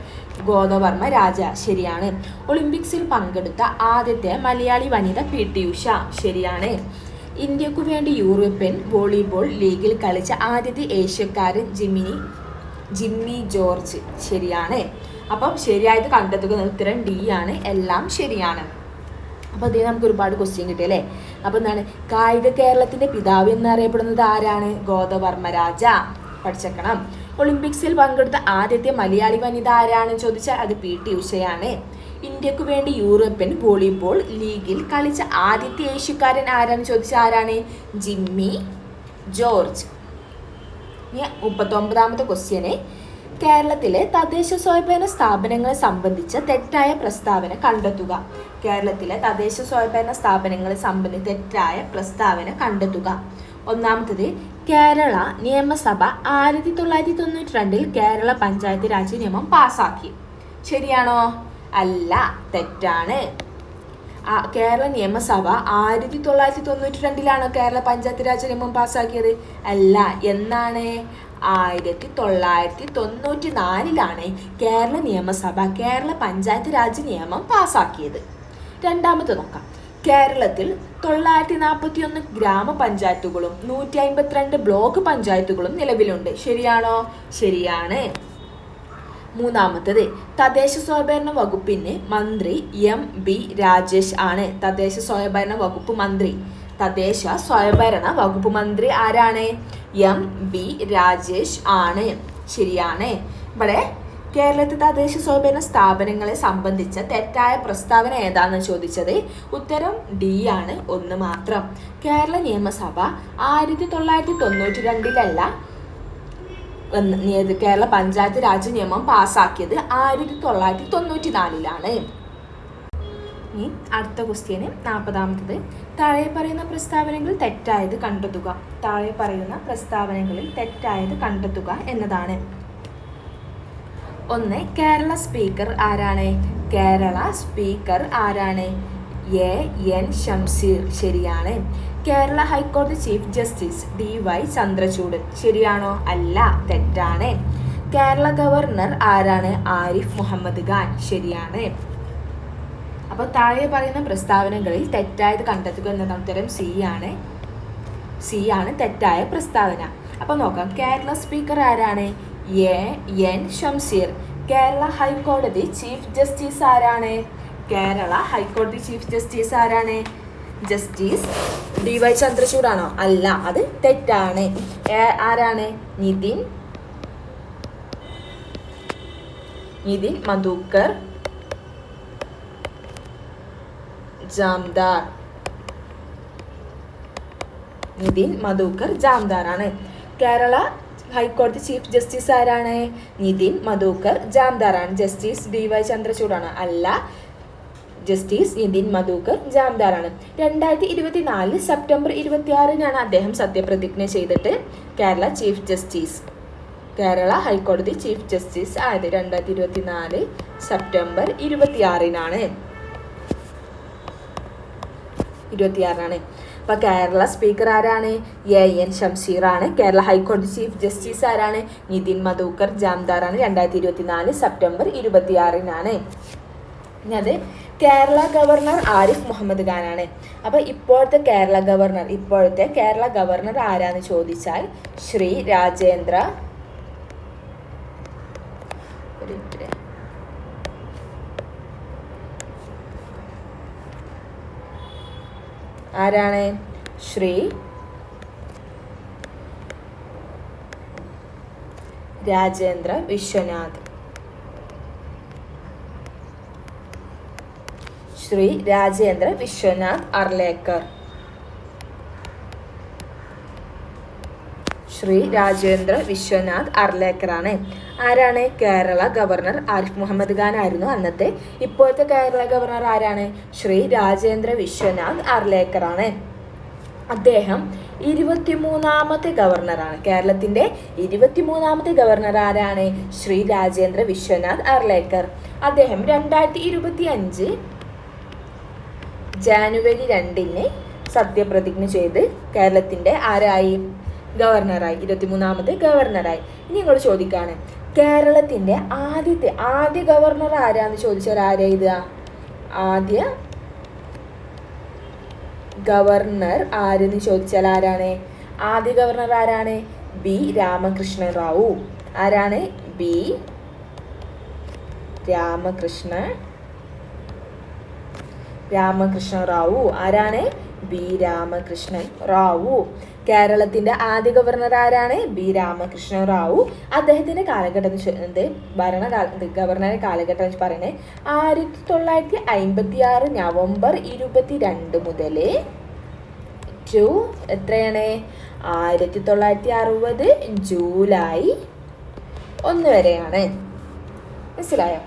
Speaker 1: ഗോദവർമ്മ രാജ. ശരിയാണ്. ഒളിമ്പിക്സിൽ പങ്കെടുത്ത ആദ്യത്തെ മലയാളി വനിത PT ഉഷ. ശരിയാണ്. ഇന്ത്യക്കു വേണ്ടി യൂറോപ്യൻ വോളിബോൾ ലീഗിൽ കളിച്ച ആദ്യത്തെ ഏഷ്യക്കാരൻ ജിമ്മി ജോർജ്. ശരിയാണ്. അപ്പം ശരിയായത് കണ്ടെത്തുക. ഉത്തരം ഡി ആണ്. എല്ലാം ശരിയാണ്. അപ്പോൾ അതേ നമുക്ക് ഒരുപാട് ക്വസ്റ്റ്യൻ കിട്ടിയല്ലേ. അപ്പോൾ എന്താണ് കായിക കേരളത്തിൻ്റെ പിതാവ് എന്നറിയപ്പെടുന്നത് ആരാണ്? ഗോദവർമ്മരാജ. പഠിച്ചേക്കണം. ഒളിമ്പിക്സിൽ പങ്കെടുത്ത ആദ്യത്തെ മലയാളി വനിത ആരാണെന്ന് ചോദിച്ചാൽ അത് പി ടി ഉഷയാണ്. ഇന്ത്യക്കു വേണ്ടി യൂറോപ്യൻ വോളിബോൾ ലീഗിൽ കളിച്ച ആദ്യത്തെ ഏഷ്യക്കാരൻ ആരാണെന്ന് ചോദിച്ചാൽ ആരാണ്? ജിമ്മി ജോർജ്. 39ാമത്തെ ക്വസ്റ്റ്യന് കേരളത്തിലെ തദ്ദേശ സ്വയംഭരണ സ്ഥാപനങ്ങളെ സംബന്ധിച്ച തെറ്റായ പ്രസ്താവന കണ്ടെത്തുക. കേരളത്തിലെ തദ്ദേശ സ്വയംഭരണ സ്ഥാപനങ്ങളെ സംബന്ധിച്ച് തെറ്റായ പ്രസ്താവന കണ്ടെത്തുക. ഒന്നാമത്തത് കേരള നിയമസഭ 1992 കേരള പഞ്ചായത്ത് രാജ് നിയമം പാസാക്കി. ശരിയാണോ? അല്ല, തെറ്റാണ്. കേരള നിയമസഭ 1992 കേരള പഞ്ചായത്ത് രാജ് നിയമം പാസാക്കിയത്? അല്ല. എന്നാണ്? 1994 കേരള നിയമസഭ കേരള പഞ്ചായത്ത് രാജ് നിയമം പാസാക്കിയത്. രണ്ടാമത്തെ നോക്കാം. കേരളത്തിൽ 941 ഗ്രാമപഞ്ചായത്തുകളും 152 ബ്ലോക്ക് പഞ്ചായത്തുകളും നിലവിലുണ്ട്. ശരിയാണോ? ശരിയാണ്. മൂന്നാമത്തത് തദ്ദേശ സ്വയംഭരണ വകുപ്പിന് മന്ത്രി MB രാജേഷ് ആണ്. തദ്ദേശ സ്വയംഭരണ വകുപ്പ് മന്ത്രി. തദ്ദേശ സ്വയംഭരണ വകുപ്പ് മന്ത്രി ആരാണ്? MB രാജേഷ് ആണ്. ശരിയാണ്. ഇവിടെ കേരളത്തിൽ തദ്ദേശ സ്വയംഭരണ സ്ഥാപനങ്ങളെ സംബന്ധിച്ച തെറ്റായ പ്രസ്താവന ഏതാണെന്ന് ചോദിച്ചത് ഉത്തരം ഡി ആണ്. ഒന്ന് മാത്രം. കേരള നിയമസഭ 1992 കേരള പഞ്ചായത്ത് രാജ് നിയമം പാസാക്കിയത് 1994. ഇനി അടുത്ത ക്വസ്റ്റ്യന് 40ാമത്തത് താഴെ പറയുന്ന പ്രസ്താവനകൾ തെറ്റായത് കണ്ടെത്തുക. താഴെ പറയുന്ന പ്രസ്താവനകളിൽ തെറ്റായത് കണ്ടെത്തുക എന്നതാണ്. 1. കേരള സ്പീക്കർ ആരാണ്? കേരള സ്പീക്കർ ആരാണ്? AN ഷംസീർ. ശരിയാണ്. കേരള ഹൈക്കോടതി ചീഫ് ജസ്റ്റിസ് DY ചന്ദ്രചൂഡ്. ശരിയാണോ? അല്ല, തെറ്റാണ്. കേരള ഗവർണർ ആരാണ്? ആരിഫ് മുഹമ്മദ് ഖാൻ. ശരിയാണ്. അപ്പോൾ താഴെ പറയുന്ന പ്രസ്താവനകളിൽ തെറ്റായത് കണ്ടെത്തുക എന്നതാണ് ഉത്തരം C ആണ്. C ആണ് തെറ്റായ പ്രസ്താവന. അപ്പോൾ നോക്കാം. കേരള സ്പീക്കർ ആരാണ്? AN ഷംസീർ. കേരള ഹൈക്കോടതി ചീഫ് ജസ്റ്റിസ് ആരാണ്? കേരള ഹൈക്കോടതി ചീഫ് ജസ്റ്റിസ് ആരാണ്? Justice DY ചന്ദ്രചൂഡാണോ? അല്ല, അത് തെറ്റാണ്. ആരാണ്? നിതിൻ മധുക്കർ ജാംദാർ. നിതിൻ മധുക്കർ ജാംദാർ ആണ്. കേരള ഹൈക്കോടതി ചീഫ് ജസ്റ്റിസ് ആരാണ്? നിതിൻ മധുക്കർ ജാംദാർ ആണ്. Justice DY ചന്ദ്രചൂഡാണ്? അല്ല, ജസ്റ്റിസ് നിതിൻ മധുക്കർ ജാംദാർ ആണ്. 2024 സെപ്റ്റംബർ 26 അദ്ദേഹം സത്യപ്രതിജ്ഞ ചെയ്തിട്ട് കേരള ഹൈക്കോടതി ചീഫ് ജസ്റ്റിസ് ആയത്. 2024 സെപ്റ്റംബർ 26 അപ്പോൾ കേരള സ്പീക്കർ ആരാണ്? AN ഷംസീർ ആണ്. കേരള ഹൈക്കോടതി ചീഫ് ജസ്റ്റിസ് ആരാണ്? നിതിൻ മധുക്കർ ജാംദാർ ആണ്. 2024 സെപ്റ്റംബർ 26 അത് കേരള ഗവർണർ ആരിഫ് മുഹമ്മദ് ഖാൻ ആണ്. അപ്പോൾ ഇപ്പോഴത്തെ കേരള ഗവർണർ ആരാന്ന് ചോദിച്ചാൽ ശ്രീ രാജേന്ദ്ര ആരാണ്? ശ്രീ രാജേന്ദ്ര വിശ്വനാഥ്. ശ്രീ രാജേന്ദ്ര വിശ്വനാഥ് അർലേക്കർ. ശ്രീ രാജേന്ദ്ര വിശ്വനാഥ് അർലേക്കർ ആണ്. ആരാണ്? കേരള ഗവർണർ ആരിഫ് മുഹമ്മദ് ഖാൻ ആയിരുന്നു അന്നത്തെ. ഇപ്പോഴത്തെ കേരള ഗവർണർ ആരാണ്? ശ്രീ രാജേന്ദ്ര വിശ്വനാഥ് അർലേക്കർ ആണ്. അദ്ദേഹം 23ാമത്തെ ഗവർണറാണ്. കേരളത്തിൻ്റെ 23ാമത്തെ ഗവർണർ ആരാണ്? ശ്രീ രാജേന്ദ്ര വിശ്വനാഥ് അർലേക്കർ. അദ്ദേഹം 2025 ജാനുവരി 2 സത്യപ്രതിജ്ഞ ചെയ്ത് കേരളത്തിൻ്റെ ആരായി? ഗവർണറായി. 23ാമത്തെ ഗവർണറായി. ഇനി നിങ്ങൾ ചോദിക്കാണ് കേരളത്തിൻ്റെ ആദ്യ ഗവർണർ ആരാന്ന് ചോദിച്ചാൽ ആരാ? ആദ്യ ഗവർണർ ആരെന്ന് ചോദിച്ചാൽ ആരാണ്? ആദ്യ ഗവർണർ ആരാണ്? ബി രാമകൃഷ്ണ റാവു. ആരാണ്? ബി രാമകൃഷ്ണ റാവു. ആരാണ്? ബി രാമകൃഷ്ണൻ റാവു. കേരളത്തിന്റെ ആദ്യ ഗവർണർ ആരാണ്? ബി രാമകൃഷ്ണ റാവു. അദ്ദേഹത്തിന്റെ കാലഘട്ടം ഗവർണറുടെ കാലഘട്ടം എന്ന് പറയുന്നത് 1956 നവംബർ 22 മുതൽ ടു എത്രയാണ്? 1960 ജൂലൈ 1 വരെയാണ്. മനസ്സിലായോ?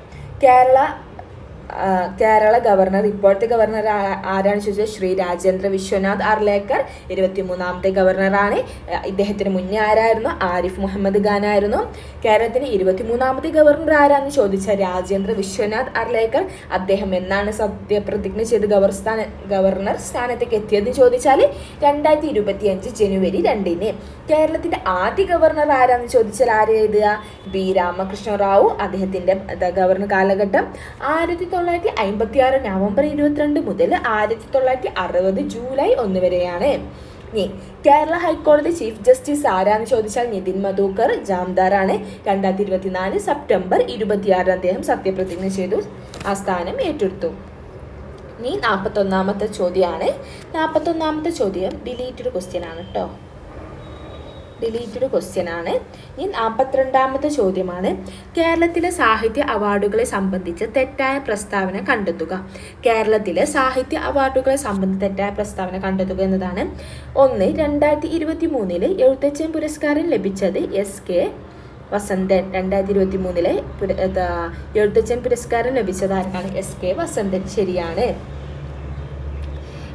Speaker 1: കേരള ഗവർണർ, ഇപ്പോഴത്തെ ഗവർണർ ആരാണെന്ന് ചോദിച്ചാൽ ശ്രീ രാജേന്ദ്ര വിശ്വനാഥ് അർലേക്കർ 23ാമത്തെ ഗവർണറാണ്. ഇദ്ദേഹത്തിന് മുന്നേ ആരായിരുന്നു? ആരിഫ് മുഹമ്മദ് ഖാൻ ആയിരുന്നു. കേരളത്തിന് 23ാമത്തെ ഗവർണർ ആരാന്ന് ചോദിച്ചാൽ രാജേന്ദ്ര വിശ്വനാഥ് അർലേക്കർ. അദ്ദേഹം എന്നാണ് സത്യപ്രതിജ്ഞ ചെയ്ത് ഗവർണർ സ്ഥാനത്തേക്ക് എത്തിയതെന്ന് ചോദിച്ചാൽ 2025 ജനുവരി 2. കേരളത്തിന്റെ ആദ്യ ഗവർണർ ആരാന്ന് ചോദിച്ചാൽ ആര് എഴുതുക? ബി രാമകൃഷ്ണ റാവു. അദ്ദേഹത്തിന്റെ ഗവർണർ കാലഘട്ടം 1956 നവംബർ 22 മുതൽ 1960 ജൂലൈ 1 വരെയാണ്. കേരള ഹൈക്കോടതി ചീഫ് ജസ്റ്റിസ് ആരാന്ന് ചോദിച്ചാൽ നിതിൻ മധുക്കർ ജാംദാറാണ്. 2024 സെപ്റ്റംബർ 26 അദ്ദേഹം സത്യപ്രതിജ്ഞ ചെയ്തു, ആ സ്ഥാനം ഏറ്റെടുത്തു. ഇനി 41ാമത്തെ ചോദ്യമാണ്. 41ാമത്തെ ചോദ്യം ഡിലീറ്റഡ് ക്വസ്റ്റ്യൻ ആണ് കേട്ടോ. ഡിലീറ്റഡ് ക്വസ്റ്റ്യൻ ആണ്. ഇനി 42ാമത്തെ ചോദ്യമാണ്. കേരളത്തിലെ സാഹിത്യ അവാർഡുകളെ സംബന്ധിച്ച് തെറ്റായ പ്രസ്താവന കണ്ടെത്തുക. കേരളത്തിലെ സാഹിത്യ അവാർഡുകളെ സംബന്ധിച്ച് തെറ്റായ പ്രസ്താവന കണ്ടെത്തുക എന്നതാണ്. 1. 2023 എഴുത്തച്ഛൻ പുരസ്കാരം ലഭിച്ചത് SK വസന്തൻ. 2023 എഴുത്തച്ഛൻ പുരസ്കാരം ലഭിച്ചത് ആർക്കാണ്? SK വസന്തൻ. ശരിയാണ്.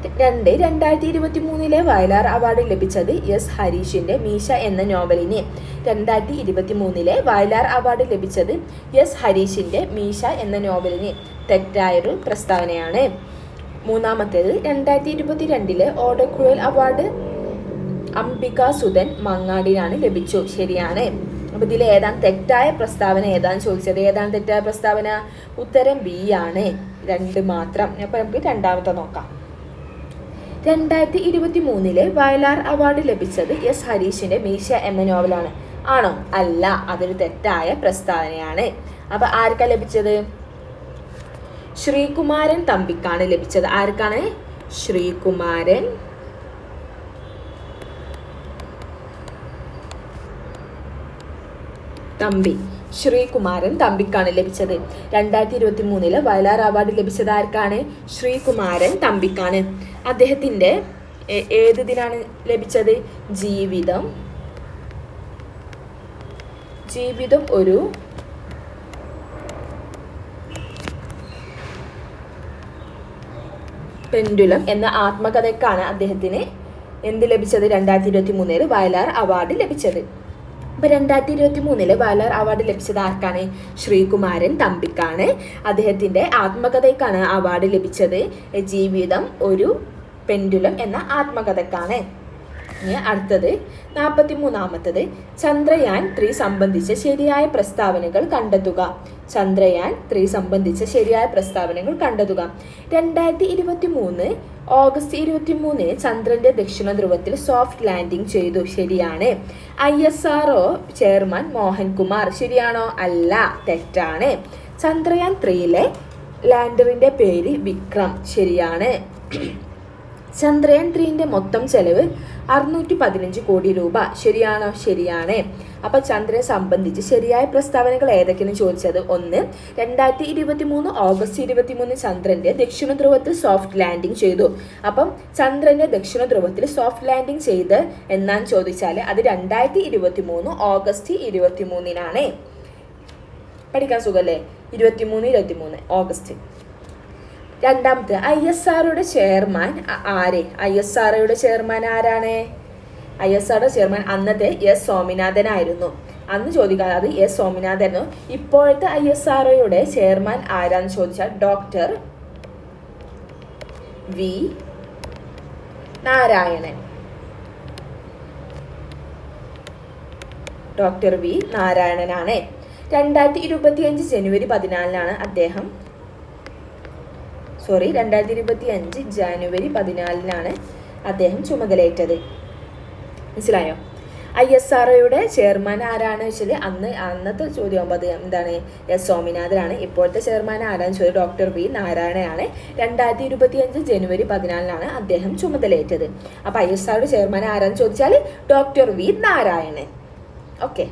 Speaker 1: 2. 2023 വയലാർ അവാർഡ് ലഭിച്ചത് S ഹരീഷിന്റെ മീശ എന്ന നോവലിന്. 2023 വയലാർ അവാർഡ് ലഭിച്ചത് S ഹരീഷിന്റെ മീശ എന്ന നോവലിന്. തെറ്റായൊരു പ്രസ്താവനയാണ്. 3. 2022 ഓടക്കുഴൽ അവാർഡ് അംബിക സുധൻ മങ്ങാടിനാണ് ലഭിച്ചു. ശരിയാണ്. അപ്പൊ ഇതിൽ ഏതാണ് തെറ്റായ പ്രസ്താവന ഏതാന്ന് ചോദിച്ചത്? ഏതാണ് തെറ്റായ പ്രസ്താവന? ഉത്തരം ബി ആണ്. 2 മാത്രം. അപ്പൊ നമുക്ക് രണ്ടാമത്തെ നോക്കാം. 2023 വയലാർ അവാർഡ് ലഭിച്ചത് S ഹരീഷിന്റെ മീശ എന്ന നോവലാണ്. ആണോ? അല്ല, അതൊരു തെറ്റായ പ്രസ്താവനയാണ്. അപ്പൊ ആർക്കാ ലഭിച്ചത്? ശ്രീകുമാരൻ തമ്പിക്കാണ് ലഭിച്ചത്. ആർക്കാണ്? ശ്രീകുമാരൻ തമ്പിക്കാണ് ലഭിച്ചത്. 2023 വയലാർ അവാർഡ് ലഭിച്ചത് ആർക്കാണ്? ശ്രീകുമാരൻ തമ്പിക്കാണ്. അദ്ദേഹത്തിന്റെ ഏത് ദിനാണ് ലഭിച്ചത്? ജീവിതം ഒരു പെൻഡുലം എന്ന ആത്മകഥയ്ക്കാണ് അദ്ദേഹത്തിന് എന്ത് ലഭിച്ചത്? 2023 വയലാർ അവാർഡ് ലഭിച്ചത്. അപ്പൊ 2023 വയലാർ അവാർഡ് ലഭിച്ചത് ആർക്കാണ്? ശ്രീകുമാരൻ തമ്പിക്കാണ്. അദ്ദേഹത്തിന്റെ ആത്മകഥയ്ക്കാണ് അവാർഡ് ലഭിച്ചത്. ജീവിതം ഒരു പെൻഡുലം എന്ന ആത്മകഥക്കാണ്. ഇനി അടുത്തത് 43ാമത്തത്. ചന്ദ്രയാൻ 3 സംബന്ധിച്ച ശരിയായ പ്രസ്താവനകൾ കണ്ടെത്തുക. ചന്ദ്രയാൻ 3 സംബന്ധിച്ച ശരിയായ പ്രസ്താവനകൾ കണ്ടെത്തുക. 2023 ഓഗസ്റ്റ് 23 ചന്ദ്രന്റെ ദക്ഷിണ ധ്രുവത്തിൽ സോഫ്റ്റ് ലാൻഡിംഗ് ചെയ്തു. ശരിയാണ്. ISRO chairman Mohankumar. ശരിയാണോ? അല്ല, തെറ്റാണ്. ചന്ദ്രയാൻ 3 ലാൻഡറിന്റെ പേര് വിക്രം. ശരിയാണ്. ചന്ദ്രയാൻ 3 മൊത്തം ചെലവ് 615 കോടി രൂപ. ശരിയാണോ? ശരിയാണ്. അപ്പൊ ചന്ദ്രനെ സംബന്ധിച്ച് ശരിയായ പ്രസ്താവനകൾ ഏതൊക്കെയെന്ന് ചോദിച്ചത്. 1. 2023 ഓഗസ്റ്റ് 23 ചന്ദ്രന്റെ ദക്ഷിണ ധ്രുവത്തിൽ സോഫ്റ്റ് ലാൻഡിംഗ് ചെയ്തു. അപ്പം ചന്ദ്രന്റെ ദക്ഷിണ ധ്രുവത്തിൽ സോഫ്റ്റ് ലാൻഡിംഗ് ചെയ്ത് എന്നാന്ന് ചോദിച്ചാൽ അത് 2023 ഓഗസ്റ്റ് 23 പഠിക്കാൻ സുഖല്ലേ? 23 ഓഗസ്റ്റ്. രണ്ടാമത്തെ ISROയുടെ ചെയർമാൻ ആര്? ISROയുടെ ചെയർമാൻ ആരാണ്? ISROയുടെ ചെയർമാൻ അന്നത്തെ S സ്വാമിനാഥൻ ആയിരുന്നു. അന്ന് ചോദിക്കാതെ അത് S സ്വാമിനാഥൻ. ഇപ്പോഴത്തെ ISROയുടെ ചെയർമാൻ ആരാന്ന് ചോദിച്ചാൽ doctor V Narayanan. Doctor V നാരായണനാണ്. 2025 ജനുവരി 14 അദ്ദേഹം 2025 ജനുവരി 14 അദ്ദേഹം ചുമതലയേറ്റത്. മനസ്സിലായോ? ISROയുടെ ചെയർമാൻ ആരാണ് വെച്ചാൽ അന്നത്തെ ചോദ്യം അത് എന്താണ് എസ് സ്വാമിനാഥനാണ്. ഇപ്പോഴത്തെ ചെയർമാൻ ആരാന്ന് ചോദിച്ചാൽ ഡോക്ടർ വി നാരായണനാണ്. 2025 ജനുവരി 14 അദ്ദേഹം ചുമതലയേറ്റത്. അപ്പോൾ ISROയുടെ ചെയർമാൻ ആരാന്ന് ചോദിച്ചാൽ ഡോക്ടർ വി നാരായണൻ. ഓക്കെ,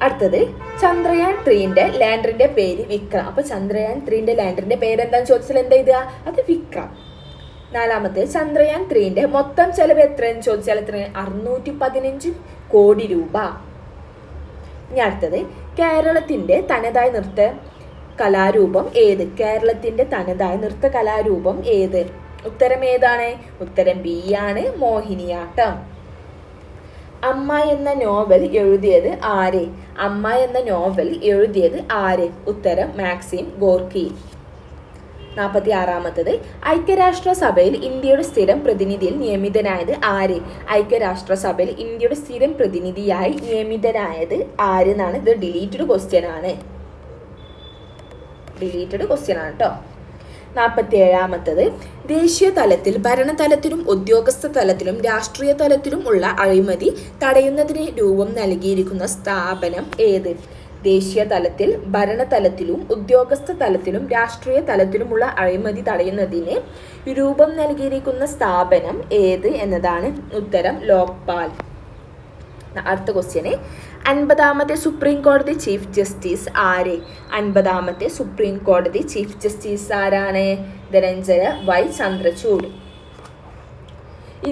Speaker 1: അടുത്തത് ചന്ദ്രയാൻ 3ന്റെ ലാൻഡറിന്റെ പേര് വിക്രം. അപ്പോൾ ചന്ദ്രയാൻ 3ന്റെ ലാൻഡറിന്റെ പേര് എന്താണെന്ന് ചോദിച്ചാൽ എന്താ എഴുതുക? അത് വിക്രം. നാലാമത്തെ ചന്ദ്രയാൻ 3ന്റെ മൊത്തം ചെലവ് എത്രയെന്ന് ചോദിച്ചാൽ എത്ര? 615 കോടി രൂപ. ഇനി അടുത്തത് കേരളത്തിന്റെ തനതായ നൃത്ത കലാരൂപം ഏത്? കേരളത്തിന്റെ തനതായ നൃത്ത കലാരൂപം ഏത്? ഉത്തരം ഏതാണ്? ഉത്തരം ബി ആണ്, മോഹിനിയാട്ടം. അമ്മ എന്ന നോവൽ എഴുതിയത് ആര്? അമ്മ എന്ന നോവൽ എഴുതിയത് ആര്? ഉത്തരം മാക്സിം ഗോർക്കി. 46 ഐക്യരാഷ്ട്രസഭയിൽ ഇന്ത്യയുടെ സ്ഥിരം പ്രതിനിധിയിൽ നിയമിതനായത് ആര്? ഐക്യരാഷ്ട്രസഭയിൽ ഇന്ത്യയുടെ സ്ഥിരം പ്രതിനിധിയായി നിയമിതനായത് ആര് എന്നാണ്. ഇത് ഡിലീറ്റഡ് ക്വസ്റ്റ്യൻ ആണ് കേട്ടോ. 47 ദേശീയ തലത്തിൽ ഭരണതലത്തിലും ഉദ്യോഗസ്ഥ തലത്തിലും രാഷ്ട്രീയ തലത്തിലും ഉള്ള അഴിമതി തടയുന്നതിന് രൂപം നൽകിയിരിക്കുന്ന സ്ഥാപനം ഏത്? ദേശീയ തലത്തിൽ ഭരണതലത്തിലും ഉദ്യോഗസ്ഥ തലത്തിലും രാഷ്ട്രീയ തലത്തിലുമുള്ള അഴിമതി തടയുന്നതിന് രൂപം നൽകിയിരിക്കുന്ന സ്ഥാപനം ഏത് എന്നതാണ് ഉത്തരം ലോക്പാൽ. അടുത്ത ക്വസ്റ്റ്യന് 50ാമത്തെ സുപ്രീം കോടതി ചീഫ് ജസ്റ്റിസ് ആര്? 50ാമത്തെ സുപ്രീം കോടതി ചീഫ് ജസ്റ്റിസ് ആരാണ്? ധനഞ്ജയ വൈ ചന്ദ്രചൂഡ്.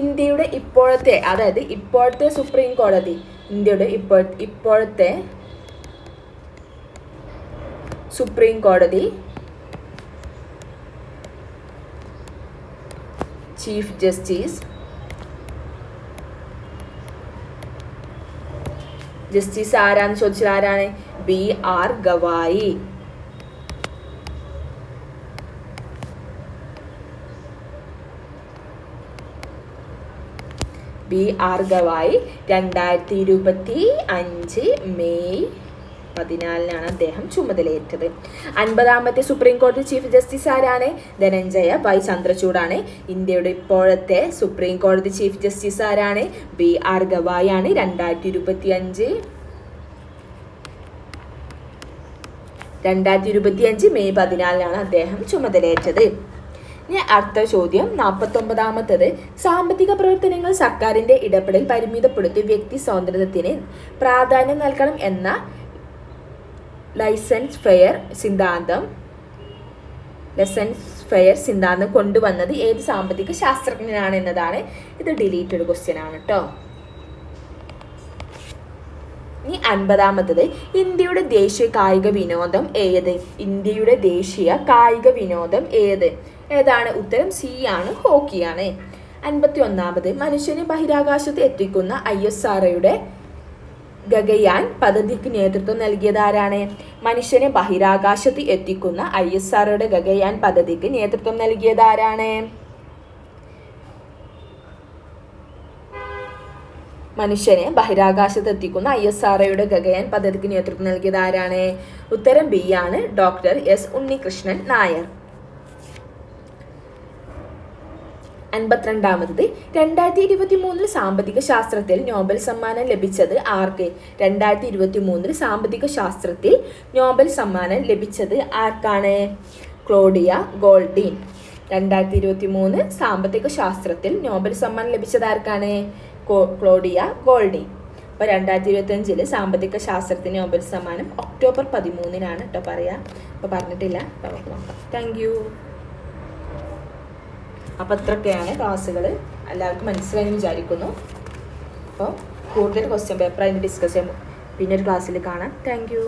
Speaker 1: ഇന്ത്യയുടെ ഇപ്പോഴത്തെ സുപ്രീം കോടതി, ഇന്ത്യയുടെ ഇപ്പോഴത്തെ സുപ്രീം കോടതി ചീഫ് ജസ്റ്റിസ് ആരാന്ന് ചോദിച്ചാൽ ആരാണ്? BR Gavai. BR Gavai 2025 May 14 അദ്ദേഹം ചുമതലയേറ്റത്. 50ാമത്തെ സുപ്രീം കോടതി ചീഫ് ജസ്റ്റിസ് ആരാണ്? ധനഞ്ജയ വൈ ചന്ദ്രചൂഡാണ്. ഇന്ത്യയുടെ ഇപ്പോഴത്തെ സുപ്രീം കോടതി ചീഫ് ജസ്റ്റിസ് ആരാണ്? BR ഗവായി ആണ്. 2025 മെയ് 14 അദ്ദേഹം ചുമതലയേറ്റത്. ഇനി അടുത്ത ചോദ്യം 49 സാമ്പത്തിക പ്രവർത്തനങ്ങൾ സർക്കാരിന്റെ ഇടപെടൽ പരിമിതപ്പെടുത്തി വ്യക്തി സ്വാതന്ത്ര്യത്തിന് പ്രാധാന്യം നൽകണം എന്ന ലൈസൻസ് ഫെയർ സിദ്ധാന്തം കൊണ്ടുവന്നത് ഏത് സാമ്പത്തിക ശാസ്ത്രജ്ഞനാണ് എന്നതാണ്. ഇത് ഡിലീറ്റഡ് ക്വസ്റ്റ്യൻ ആണ് കേട്ടോ. ഇനി 50 ഇന്ത്യയുടെ ദേശീയ കായിക വിനോദം ഏത്? ഇന്ത്യയുടെ ദേശീയ കായിക വിനോദം ഏതാണ്? ഉത്തരം സി ആണ്, ഹോക്കിയാണ്. 51 മനുഷ്യനെ ബഹിരാകാശത്ത് എത്തിക്കുന്ന ISROയുടെ ഗഗയാൻ പദ്ധതിക്ക് നേതൃത്വം നൽകിയത് ആരാണ്? മനുഷ്യനെ ബഹിരാകാശത്ത് എത്തിക്കുന്ന ISROയുടെ ഗഗയാൻ പദ്ധതിക്ക് നേതൃത്വം നൽകിയത് ആരാണ്? മനുഷ്യനെ ബഹിരാകാശത്ത് എത്തിക്കുന്ന ISROയുടെ ഗഗയാൻ പദ്ധതിക്ക് നേതൃത്വം നൽകിയത് ആരാണ്? ഉത്തരം ബി ആണ്, ഡോക്ടർ S ഉണ്ണികൃഷ്ണൻ നായർ. 52 2023 സാമ്പത്തിക ശാസ്ത്രത്തിൽ നോബൽ സമ്മാനം ലഭിച്ചത് ആർക്ക്? 2023 സാമ്പത്തിക ശാസ്ത്രത്തിൽ നോബൽ സമ്മാനം ലഭിച്ചത് ആർക്കാണ്? Claudia Goldin. 2023 സാമ്പത്തിക ശാസ്ത്രത്തിൽ നോബൽ സമ്മാനം ലഭിച്ചത് ആർക്കാണ്? Claudia Goldin. അപ്പോൾ 2025 സാമ്പത്തിക ശാസ്ത്രത്തിന് നോബൽ സമ്മാനം ഒക്ടോബർ 13 കേട്ടോ പറയാം. അപ്പോൾ പറഞ്ഞിട്ടില്ല, നമുക്ക് നോക്കാം. Thank you. അപ്പോൾ ഇത്രയൊക്കെയാണ് ക്ലാസ്സുകൾ. എല്ലാവർക്കും മനസ്സിലായി വിചാരിക്കുന്നു. അപ്പോൾ കൂടുതൽ ക്വസ്റ്റ്യൻ പേപ്പർ അതിന് ഡിസ്കസ് ചെയ്യാം പിന്നൊരു ക്ലാസ്സിൽ കാണാം. Thank you.